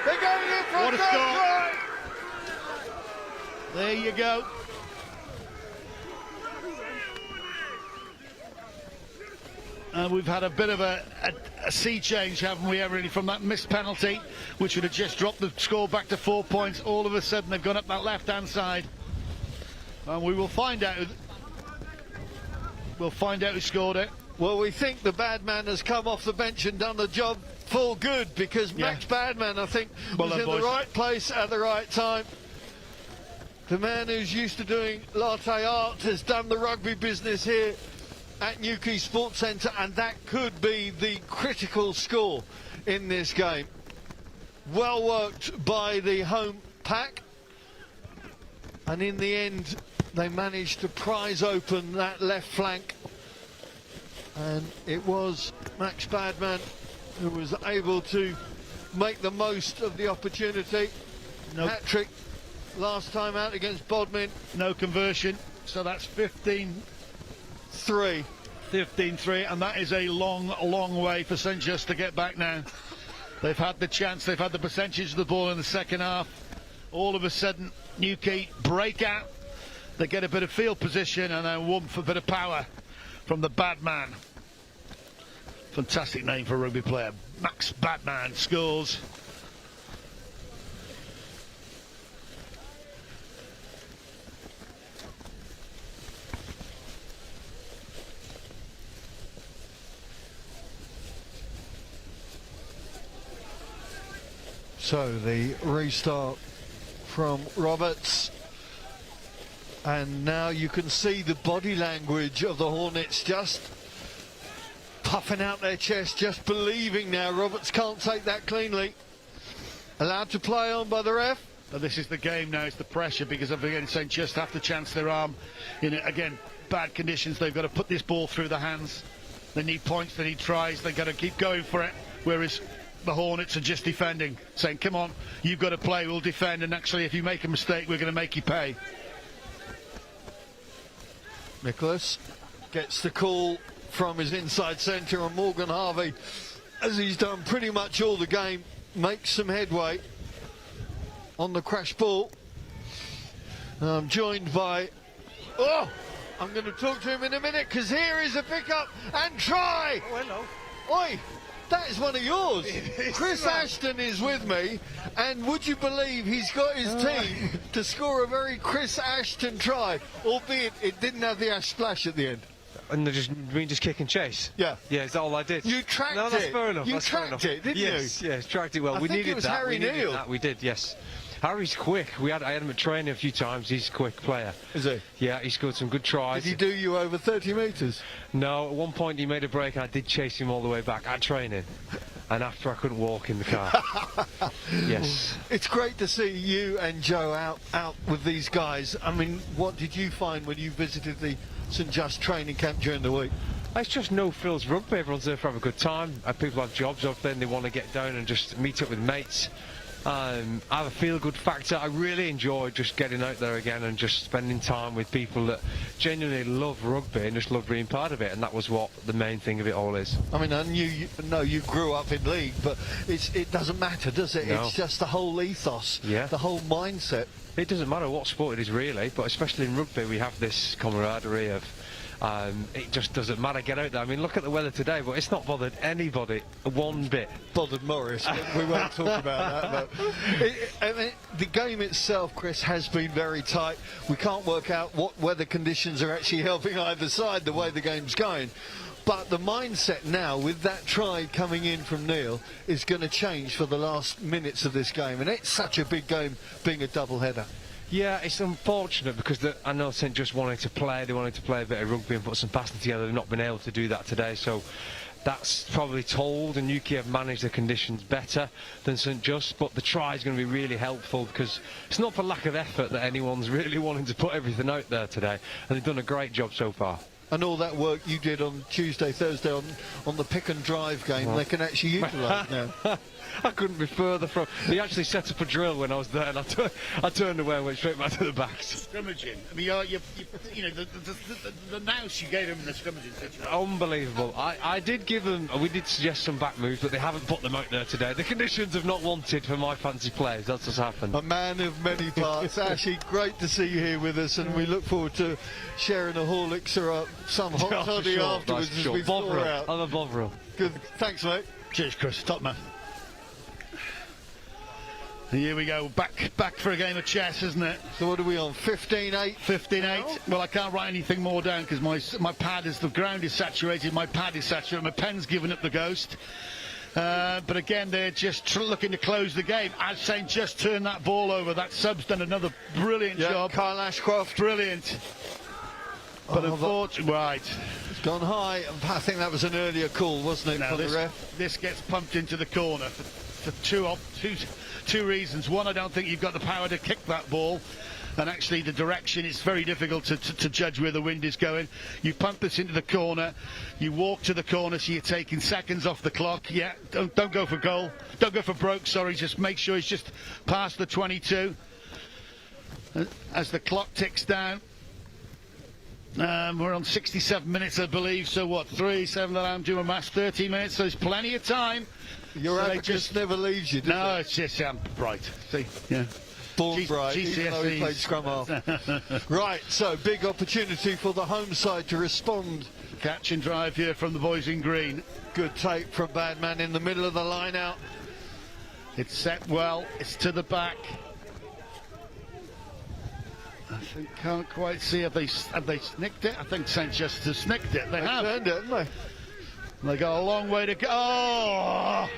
They're going in for what a score! There you go. We've had a bit of a sea change, haven't we, really, from that missed penalty, which would have just dropped the score back to 4 points. All of a sudden, they've gone up that left-hand side, and we will find out. We'll find out who scored it. Well, we think the bad man has come off the bench and done the job full good, because Max Badman, I think, was in the right place at the right time. The man who's used to doing latte art has done the rugby business here at Newquay Sports Centre, and that could be the critical score in this game. Well worked by the home pack, and in the end they managed to prise open that left flank, and it was Max Badman who was able to make the most of the opportunity. Hat-trick last time out against Bodmin. No conversion, so that's 15-3, and that is a long way for St. Just to get back now. They've had the chance, they've had the percentage of the ball in the second half. All of a sudden, Newquay break out. They get a bit of field position and then one for a bit of power from the bad man. Fantastic name for a rugby player. Max Badman scores. So the restart from Roberts, and now you can see the body language of the Hornets just puffing out their chest, just believing now. Roberts can't take that cleanly. Allowed to play on by the ref. But this is the game now, it's the pressure, because again St. Just have to chance their arm in, again, bad conditions. They've got to put this ball through the hands They need points, they need tries, they've got to keep going for it, whereas the Hornets are just defending, saying, come on, you've got to play, we'll defend, and actually if you make a mistake, we're going to make you pay. Nicholas gets the call from his inside centre, and Morgan Harvey, as he's done pretty much all the game, makes some headway on the crash ball. I'm joined by... Oh! I'm going to talk to him in a minute, because here is a pick-up and try! Oh, hello. Oi! That is one of yours. Chris Ashton is with me, and would you believe he's got his team to score a very Chris Ashton try, albeit it didn't have the ash splash at the end. And just kick and chase? Yeah. Yeah, is that all I did? You tracked it. No, that's fair enough. You that's fair tracked enough. it, didn't you? Yes, tracked it well. I We think needed it was that. Harry We needed Neal. that. We did, yes. Harry's quick. I had him at training a few times. He's a quick player. Is he? Yeah, he scored some good tries. Did he do you over 30 metres? No, at one point he made a break. I did chase him all the way back at training. And after I couldn't walk in the car. Yes. It's great to see you and Joe out with these guys. I mean, what did you find when you visited the St Just training camp during the week? It's just no frills rugby. Everyone's there for have a good time. People have jobs up there and they want to get down and just meet up with mates. I have a feel-good factor. I really enjoy just getting out there again and just spending time with people that genuinely love rugby and just love being part of it, and that was what the main thing of it all is. I mean, I knew you grew up in league, but it doesn't matter, does it? No. It's just the whole ethos, Yeah. the whole mindset. It doesn't matter what sport it is really, but especially in rugby we have this camaraderie of it just doesn't matter, get out there. I mean, look at the weather today, but it's not bothered anybody one bit. Bothered Morris, we won't talk about that, but I mean, the game itself, Chris, has been very tight. We can't work out what weather conditions are actually helping either side the way the game's going. But the mindset now, with that try coming in from Neil, is going to change for the last minutes of this game, and it's such a big game being a double-header. Yeah, it's unfortunate because I know St Just wanted to play, they wanted to play a bit of rugby and put some passing together. They've not been able to do that today, so that's probably told, and Newquay have managed the conditions better than St Just, but the try is going to be really helpful because it's not for lack of effort that anyone's really wanting to put everything out there today, and they've done a great job so far. And all that work you did on Tuesday, Thursday on the pick and drive game, they can actually utilise now. I couldn't be further from. They actually set up a drill when I was there, and I turned away and went straight back to the backs. Scrimmaging. I mean, you know, the nous you gave him in the scrimmaging situation. Unbelievable. I did give them. We did suggest some back moves, but they haven't put them out there today. The conditions have not wanted for my fancy players. That's what's happened. A man of many parts. Actually, great to see you here with us, and we look forward to sharing a Horlicks or some hot toddy afterwards as we thaw out. I'm a Bovril. Good. Thanks, mate. Cheers, Chris. Top man. Here we go, back for a game of chess, isn't it? So what are we on, 15-8? 15-8. Well, I can't write anything more down because my pad is, the ground is saturated, my pad is saturated, my pen's given up the ghost. But again, they're just looking to close the game. As St Just turned that ball over, that sub's done another brilliant job. Kyle Ashcroft. Brilliant. But unfortunately, right. It's gone high. I think that was an earlier call, wasn't it, now for the ref? This gets pumped into the corner for two reasons. One, I don't think you've got the power to kick that ball, and actually the direction, it's very difficult to judge where the wind is going. You pump this into the corner, you walk to the corner, so you're taking seconds off the clock. Yeah, don't go for goal, don't go for broke, sorry, just make sure it's just past the 22 as the clock ticks down. We're on 67 minutes, I believe, so what, 3, 7, I'm doing my maths, 13 minutes, so there's plenty of time. Your abacus never leaves you, does it? No, it's just bright. See, yeah. Born bright, even though he played scrum half. Right, so big opportunity for the home side to respond. Catch and drive here from the boys in green. Good take from Badman in the middle of the line out. It's set well, it's to the back. I think, can't quite see, have they snicked it? I think St Just has snicked it. They have. Turned it, haven't they? They got a long way to go. Oh!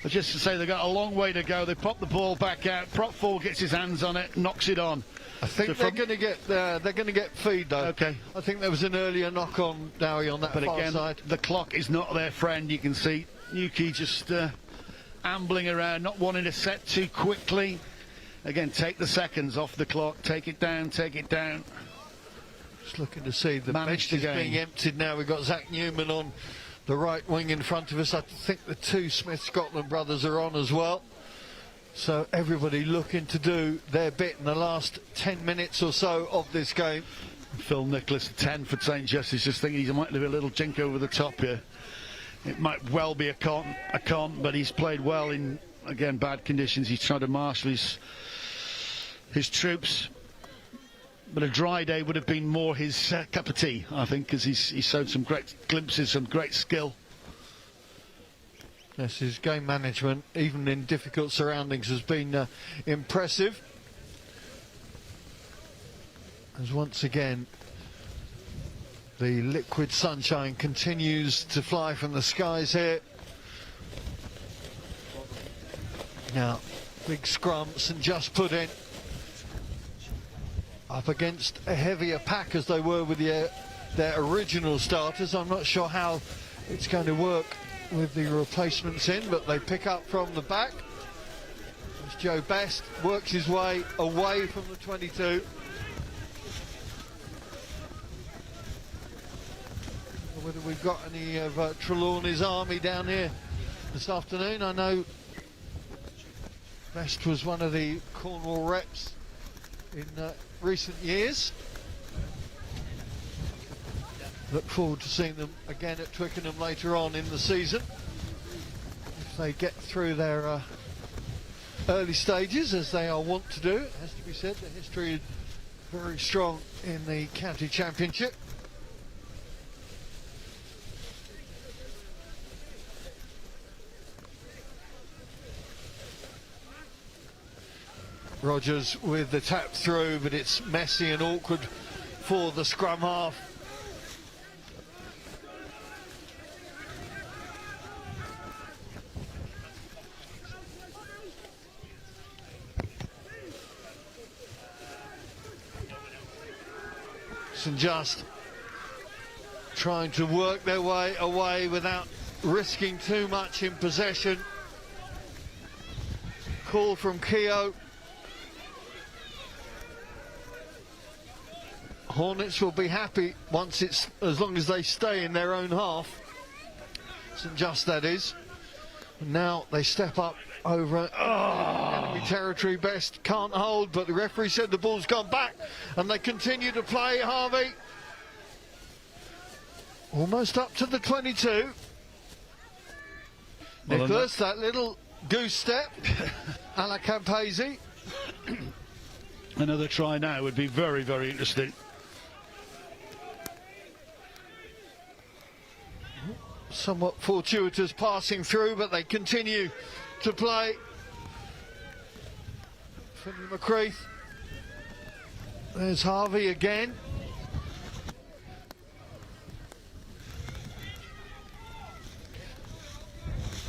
Just to say, they got a long way to go. They pop the ball back out. Prop 4 gets his hands on it, knocks it on. I think they're going to get feed though. Okay. I think there was an earlier knock on Dowie on that far again, side. The clock is not their friend. You can see Newquay just ambling around, not wanting to set too quickly. Again, take the seconds off the clock. Take it down. Take it down. Just looking to see the Managed bench the is being game. emptied now. We've got Zach Newman on the right wing in front of us. I think the two Smith-Scotland brothers are on as well. So everybody looking to do their bit in the last 10 minutes or so of this game. Phil Nicholas, 10 for St. Just. He's just thinking he might do a little jink over the top here. It might well be a con, but he's played well in, again, bad conditions. He's trying to marshal his troops. But a dry day would have been more his cup of tea, I think, because he's shown some great glimpses, some great skill. Yes, his game management, even in difficult surroundings, has been impressive. As once again, the liquid sunshine continues to fly from the skies here. Now, big scrum, St. Just put in. Up against a heavier pack as they were with their original starters. I'm not sure how it's going to work with the replacements in, but they pick up from the back. As Joe Best works his way away from the 22. Whether we've got any of Trelawney's army down here this afternoon. I know Best was one of the Cornwall reps in recent years. Look forward to seeing them again at Twickenham later on in the season, if they get through their early stages, as they are wont to do. It has to be said, the history is very strong in the county championship. Rogers with the tap through, but it's messy and awkward for the scrum half. St. Just trying to work their way away without risking too much in possession. Call from Keogh. Hornets will be happy once it's, as long as they stay in their own half. St. Just, that is. Now they step up over enemy territory. Best can't hold, but the referee said the ball's gone back, and they continue to play. Harvey almost up to the 22. Well, Nicholas, that little goose step a la Campese. Another try now would be very, very interesting. Somewhat fortuitous passing through, but they continue to play. Finley McCreath. There's Harvey again.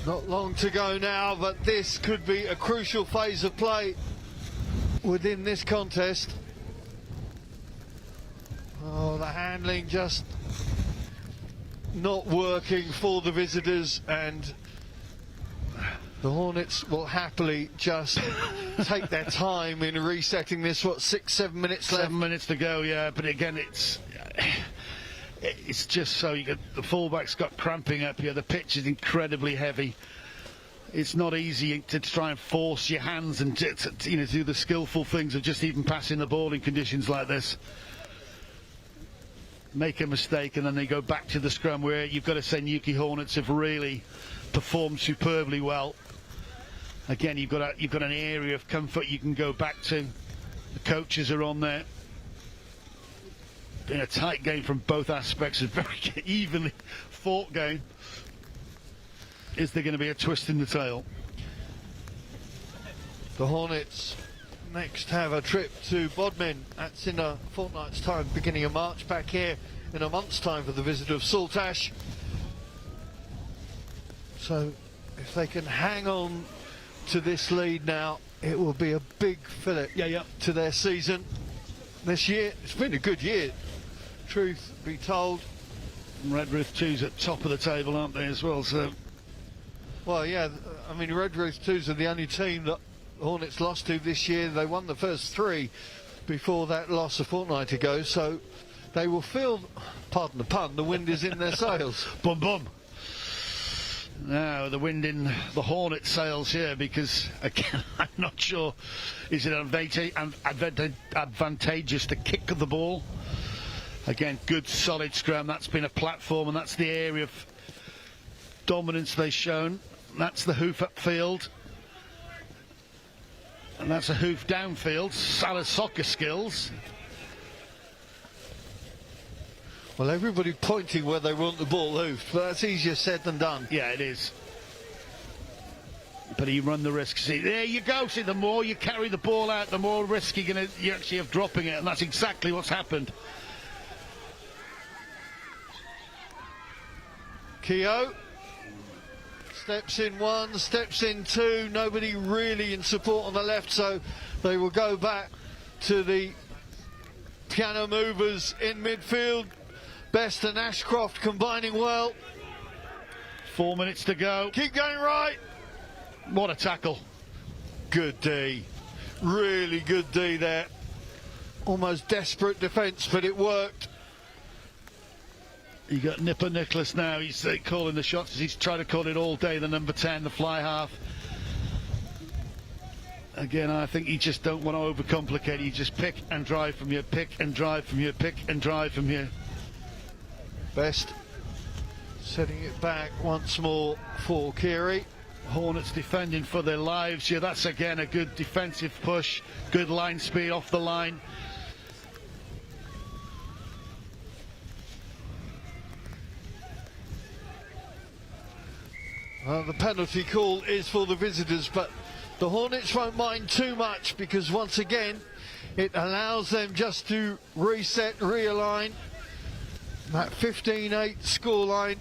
Not long to go now, but this could be a crucial phase of play within this contest. Oh, the handling just not working for the visitors, and the Hornets will happily just take their time in resetting this. What, 6-7 minutes left? 7 minutes to go, yeah, but again it's just so you get the fullback's got cramping up here. The pitch is incredibly heavy. It's not easy to try and force your hands and to do the skillful things of just even passing the ball in conditions like this. Make a mistake and then they go back to the scrum, where you've got to say Newquay Hornets have really performed superbly well. Again, you've got an area of comfort you can go back to. The coaches are on there. Been a tight game from both aspects, a very evenly fought game. Is there going to be a twist in the tail? The Hornets next have a trip to Bodmin. That's in a fortnight's time, beginning of March. Back here in a month's time for the visit of Saltash. So if they can hang on to this lead now, it will be a big fillip to their season this year. It's been a good year, truth be told. Redruth 2's at top of the table, aren't they, as well? So, well, yeah, I mean, Redruth 2's are the only team that Hornets lost to this year. They won the first three before that loss a fortnight ago, so they will feel, pardon the pun, the wind is in their sails. Bum bum. Now the wind in the Hornet sails here, because again I'm not sure, is it advantageous to kick the ball? Again, good solid scrum, that's been a platform, and that's the area of dominance they've shown. That's the hoof upfield, and that's a hoof downfield. Salah's soccer skills. Well, everybody pointing where they want the ball hoofed, but that's easier said than done. Yeah, it is. But you run the risk. See, there you go. See, the more you carry the ball out, the more risk you actually have dropping it, and that's exactly what's happened. Keogh steps in one, steps in two, nobody really in support on the left, so they will go back to the piano movers in midfield. Best and Ashcroft combining well. 4 minutes to go. Keep going right. What a tackle. Good D. Really good D there. Almost desperate defence, but it worked. You got Nipper Nicholas now. He's calling the shots, as he's tried to call it all day. The number 10, the fly half. Again, I think you just don't want to overcomplicate it. You just pick and drive from here, pick and drive from here, pick and drive from here. Best setting it back once more for Keary. Hornets defending for their lives here. That's again a good defensive push. Good line speed off the line. The penalty call is for the visitors, but the Hornets won't mind too much, because once again it allows them just to reset, realign. That 15-8 scoreline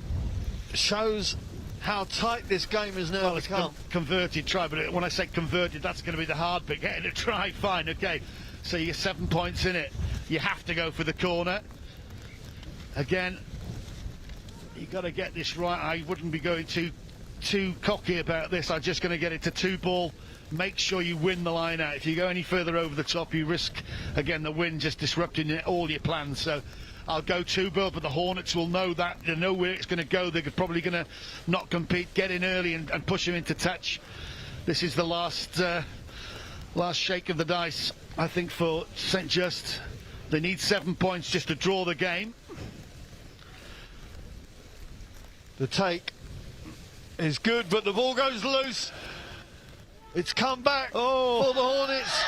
shows how tight this game has now become. Converted try, but when I say converted, that's going to be the hard bit. Getting a try, fine, okay. So you're 7 points in it. You have to go for the corner. Again, you've got to get this right. I wouldn't be going too cocky about this. I'm just going to get it to 2 ball. Make sure you win the line out. If you go any further over the top, you risk, again, the wind just disrupting all your plans. So I'll go 2 ball, but the Hornets will know that. They know where it's going to go. They're probably going to not compete, get in early and push them into touch. This is the last shake of the dice, I think, for St. Just. They need 7 points just to draw the game. The take is good, but the ball goes loose. It's come back for the Hornets.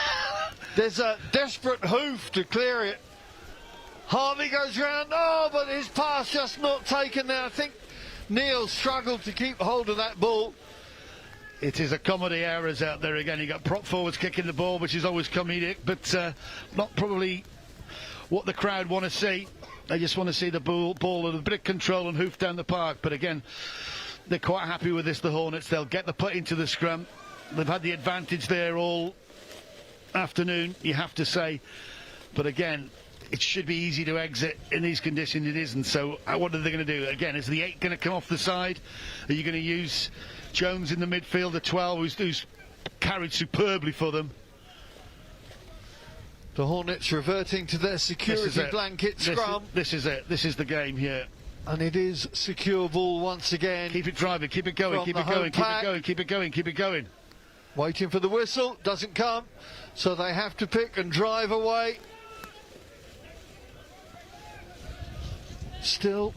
There's a desperate hoof to clear it. Harvey goes round, but his pass just not taken there. I think Neil struggled to keep hold of that ball. It is a comedy errors out there again. You got prop forwards kicking the ball, which is always comedic, but not probably what the crowd want to see. They just want to see the ball with a bit of control and hoof down the park. But again, they're quite happy with this, the Hornets. They'll get the put into the scrum. They've had the advantage there all afternoon, you have to say. But again, it should be easy to exit in these conditions. It isn't. So what are they going to do? Again, is the 8 going to come off the side? Are you going to use Jones in the midfield, the 12, who's carried superbly for them? The Hornets reverting to their security blanket scrum. This is it. This is the game here. And it is secure ball once again. Keep it driving, keep it going, keep it going, keep it going, keep it going, keep it going. Waiting for the whistle, doesn't come, so they have to pick and drive away. Still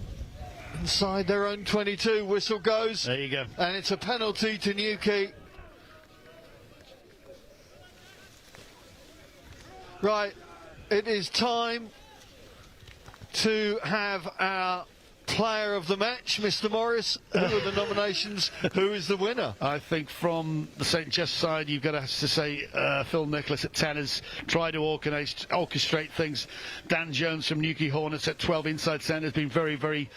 inside their own 22, whistle goes. There you go. And it's a penalty to Newquay. Right, it is time to have our player of the match, Mr. Morris. Who are the nominations? Who is the winner? I think from the St. Just side, you've got to say Phil Nicholas at 10 has tried to orchestrate things. Dan Jones from Newquay Hornets at 12 inside centre has been very, very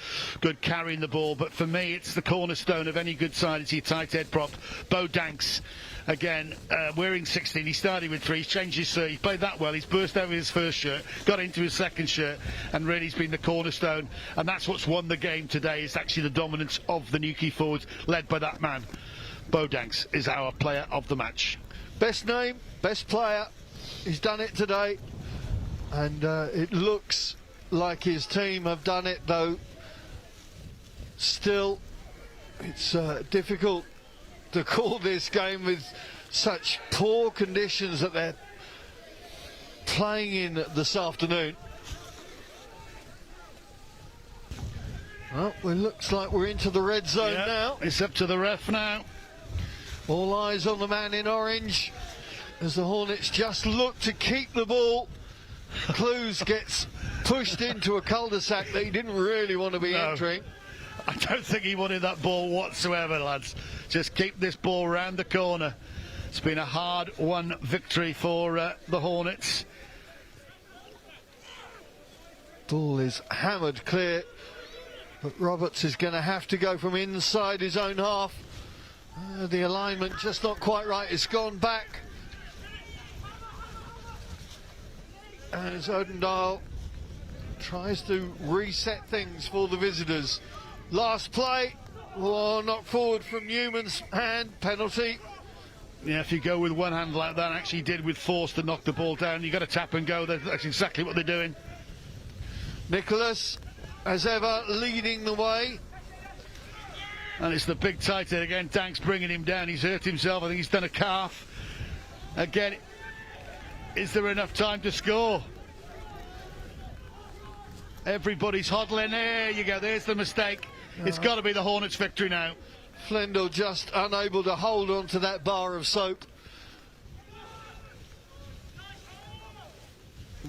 good carrying the ball. But for me, it's the cornerstone of any good side. It's your tight head prop, Bo Danks. Again, wearing 16, he started with 3, he's changed his shirt, he played that well, he's burst out with his first shirt, got into his second shirt, and really he's been the cornerstone, and that's what's won the game today, is actually the dominance of the Newquay forwards, led by that man. Bo Danks is our player of the match. Best name, best player, he's done it today, and it looks like his team have done it, though still it's difficult to call this game with such poor conditions that they're playing in this afternoon. Well, it looks like we're into the red zone now. It's up to the ref now. All eyes on the man in orange as the Hornets just look to keep the ball. Clues gets pushed into a cul-de-sac that he didn't really want to be entering. I don't think he wanted that ball whatsoever, lads. Just keep this ball round the corner. It's been a hard-won victory for the Hornets. Ball is hammered clear, but Roberts is going to have to go from inside his own half. The alignment just not quite right. It's gone back. As Odendale tries to reset things for the visitors. Last play, knocked forward from Newman's hand, penalty. Yeah, if you go with one hand like that, actually did with force to knock the ball down, you've got to tap and go. That's exactly what they're doing. Nicholas, as ever, leading the way. And it's the big tight end again. Danks bringing him down. He's hurt himself. I think he's done a calf. Again, is there enough time to score? Everybody's hoddling. There you go. There's the mistake. It's got to be the Hornets' victory now. Flendell just unable to hold on to that bar of soap.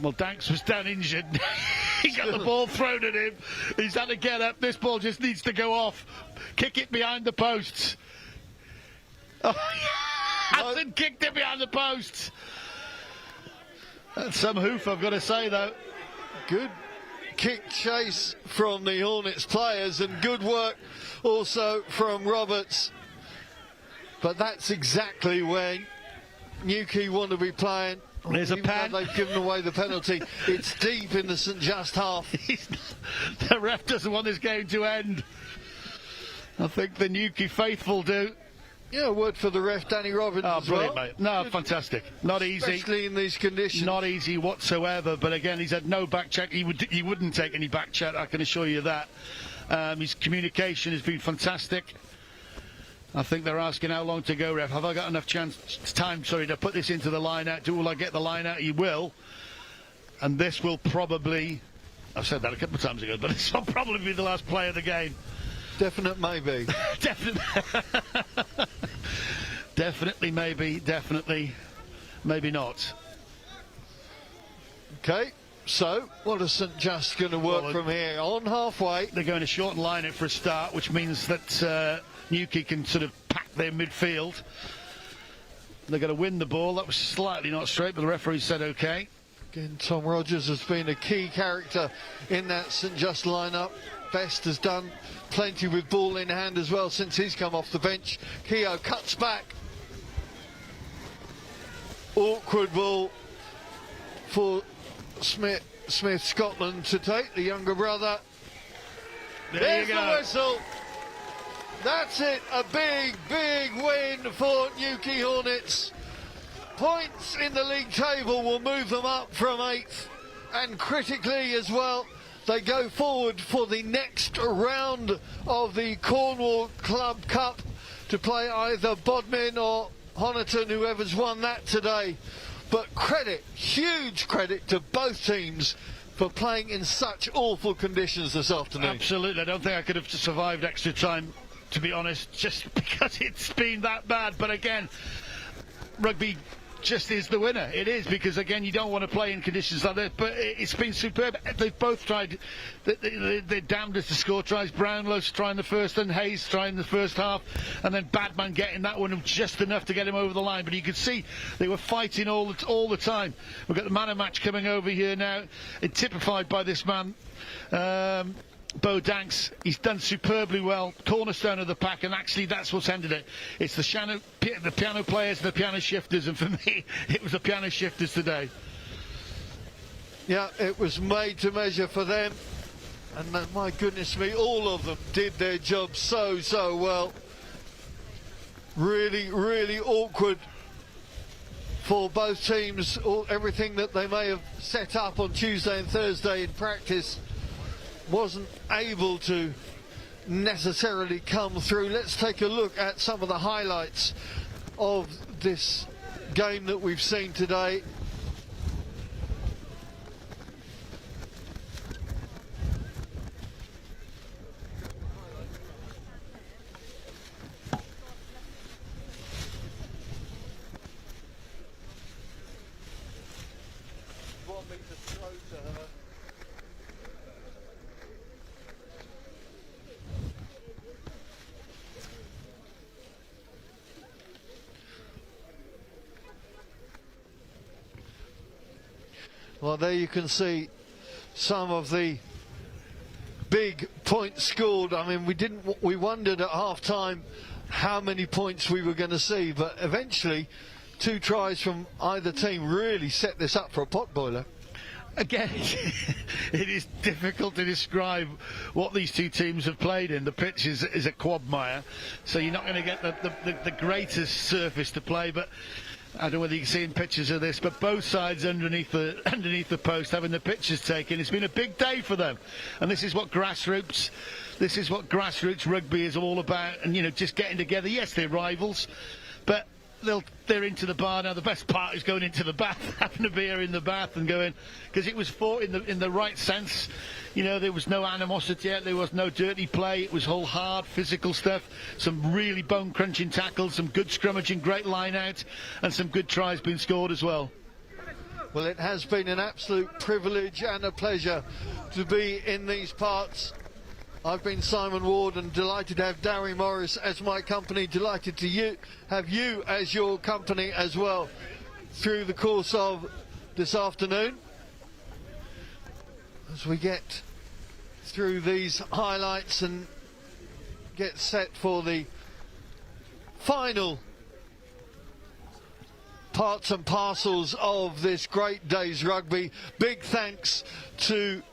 Well, Danks was down injured. He got the ball thrown at him. He's had to get up. This ball just needs to go off. Kick it behind the posts. Oh, hasn't kicked it behind the posts. That's some hoof, I've got to say, though. Good kick chase from the Hornets players and good work also from Roberts. But that's exactly where Newquay want to be playing. There's a pen. They've given away the penalty. It's deep in the St Just half. The ref doesn't want this game to end. I think the Newquay faithful do. Yeah, a word for the ref, Danny Robbins, as brilliant, well. mate. No, fantastic. Not easy. Especially in these conditions. Not easy whatsoever, but again, he's had no back check. He wouldn't take any back check, I can assure you that. His communication has been fantastic. I think they're asking how long to go, ref. Have I got enough time to put this into the line out? Will I get the line out? He will. And this will probably, I've said that a couple of times ago, but this will probably be the last play of the game. Definite maybe. Definitely maybe, definitely maybe not. Okay, so what is St Just going to work from here on halfway? They're going to shorten line it for a start, which means that Newquay can sort of pack their midfield. They're going to win the ball. That was slightly not straight, but the referee said okay. Again, Tom Rogers has been a key character in that St Just lineup. Best has done plenty with ball in hand as well since he's come off the bench. Keogh cuts back. Awkward ball for Smith Scotland to take, the younger brother. There's the whistle. That's it, a big, big win for Newquay Hornets. Points in the league table will move them up from 8th, and critically as well, they go forward for the next round of the Cornwall Club Cup to play either Bodmin or Honiton, whoever's won that today. But credit, huge credit to both teams for playing in such awful conditions this afternoon. Absolutely, I don't think I could have survived extra time, to be honest, just because it's been that bad. But again, rugby just is the winner. It is, because again, you don't want to play in conditions like this, but it's been superb. They've both tried. They're damnedest to score tries. Brownlow's trying the first, and Hayes trying the first half, and then Badman getting that one just enough to get him over the line. But you could see they were fighting all the time. We've got the man of match coming over here now, typified by this man, Bo Danks. He's done superbly well, cornerstone of the pack, and actually that's what's ended it. It's the piano players and the piano shifters, and for me it was the piano shifters today. Yeah, it was made to measure for them, and my goodness me, all of them did their job so well. Really awkward for both teams. Everything that they may have set up on Tuesday and Thursday in practice wasn't able to necessarily come through. Let's take a look at some of the highlights of this game that we've seen today. Well, there you can see some of the big points scored. I mean, we wondered at half time how many points we were going to see, but eventually 2 tries from either team really set this up for a potboiler. Again, it is difficult to describe what these two teams have played in. The pitch is a quagmire, so you're not going to get the greatest surface to play, but I don't know whether you can see in pictures of this, but both sides underneath the post having the pictures taken. It's been a big day for them, and this is what grassroots rugby is all about. And just getting together. Yes, they're rivals, but they're into the bar now. The best part is going into the bath, having a beer in the bath, and going, because it was fought in the right sense. There was no animosity yet, there was no dirty play, it was all hard physical stuff, some really bone crunching tackles, some good scrummaging, great line out, and some good tries being scored as well. Well, it has been an absolute privilege and a pleasure to be in these parts. I've been Simon Ward and delighted to have Darry Morris as my company, delighted to have you as your company as well through the course of this afternoon. As we get through these highlights and get set for the final parts and parcels of this great day's rugby. Big thanks to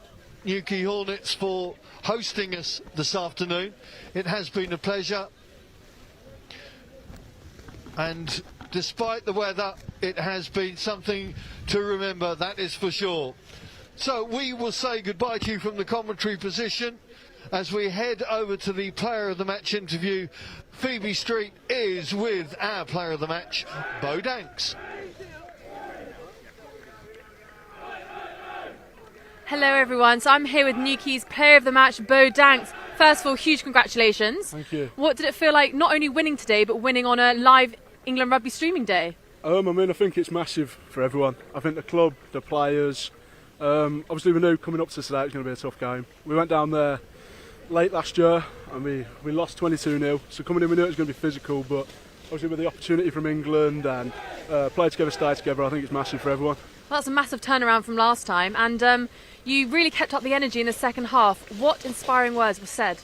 Newquay Hornets for hosting us this afternoon. It has been a pleasure, and despite the weather, it has been something to remember, that is for sure. So we will say goodbye to you from the commentary position as we head over to the player of the match interview. Phoebe Street is with our player of the match, Bo Danks. Hello everyone, so I'm here with Newquay's player of the match, Bo Danks. First of all, huge congratulations. Thank you. What did it feel like, not only winning today, but winning on a live England Rugby streaming day? I think it's massive for everyone. I think the club, the players, obviously we knew coming up to today it was going to be a tough game. We went down there late last year and we lost 22-0, so coming in we knew it was going to be physical, but obviously with the opportunity from England and play together, stay together, I think it's massive for everyone. Well, that's a massive turnaround from last time, and you really kept up the energy in the second half. What inspiring words were said?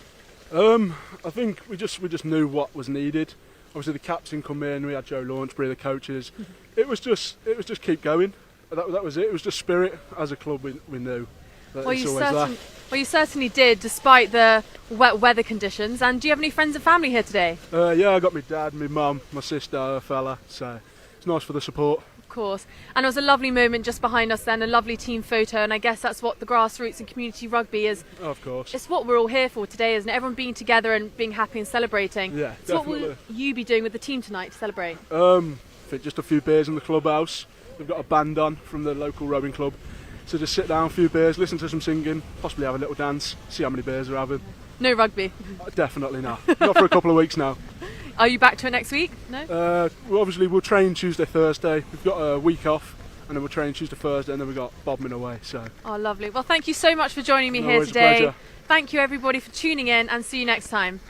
I think we just knew what was needed. Obviously the captain come in, we had Joe Launchbury, the coaches. It was just keep going. That was it. It was just spirit. As a club, we knew that it's always there. Well, you certainly did, despite the wet weather conditions. And do you have any friends and family here today? Yeah, I got my dad, my mum, my sister, a fella. So it's nice for the support. Of course. And it was a lovely moment just behind us then, a lovely team photo. And I guess that's what the grassroots and community rugby is. Oh, of course. It's what we're all here for today, isn't it? Everyone being together and being happy and celebrating. Yeah, so definitely. what will you be doing with the team tonight to celebrate? I think just a few beers in the clubhouse. We've got a band on from the local rowing club. So just sit down, a few beers, listen to some singing, possibly have a little dance, see how many beers we're having. No rugby? Definitely not. Not for a couple of weeks now. Are you back to it next week? No? We'll train Tuesday, Thursday. We've got a week off, and then we'll train Tuesday, Thursday, and then we've got bobbing away. So. Oh, lovely. Well, thank you so much for joining me here Always today. a pleasure. Thank you, everybody, for tuning in, and see you next time.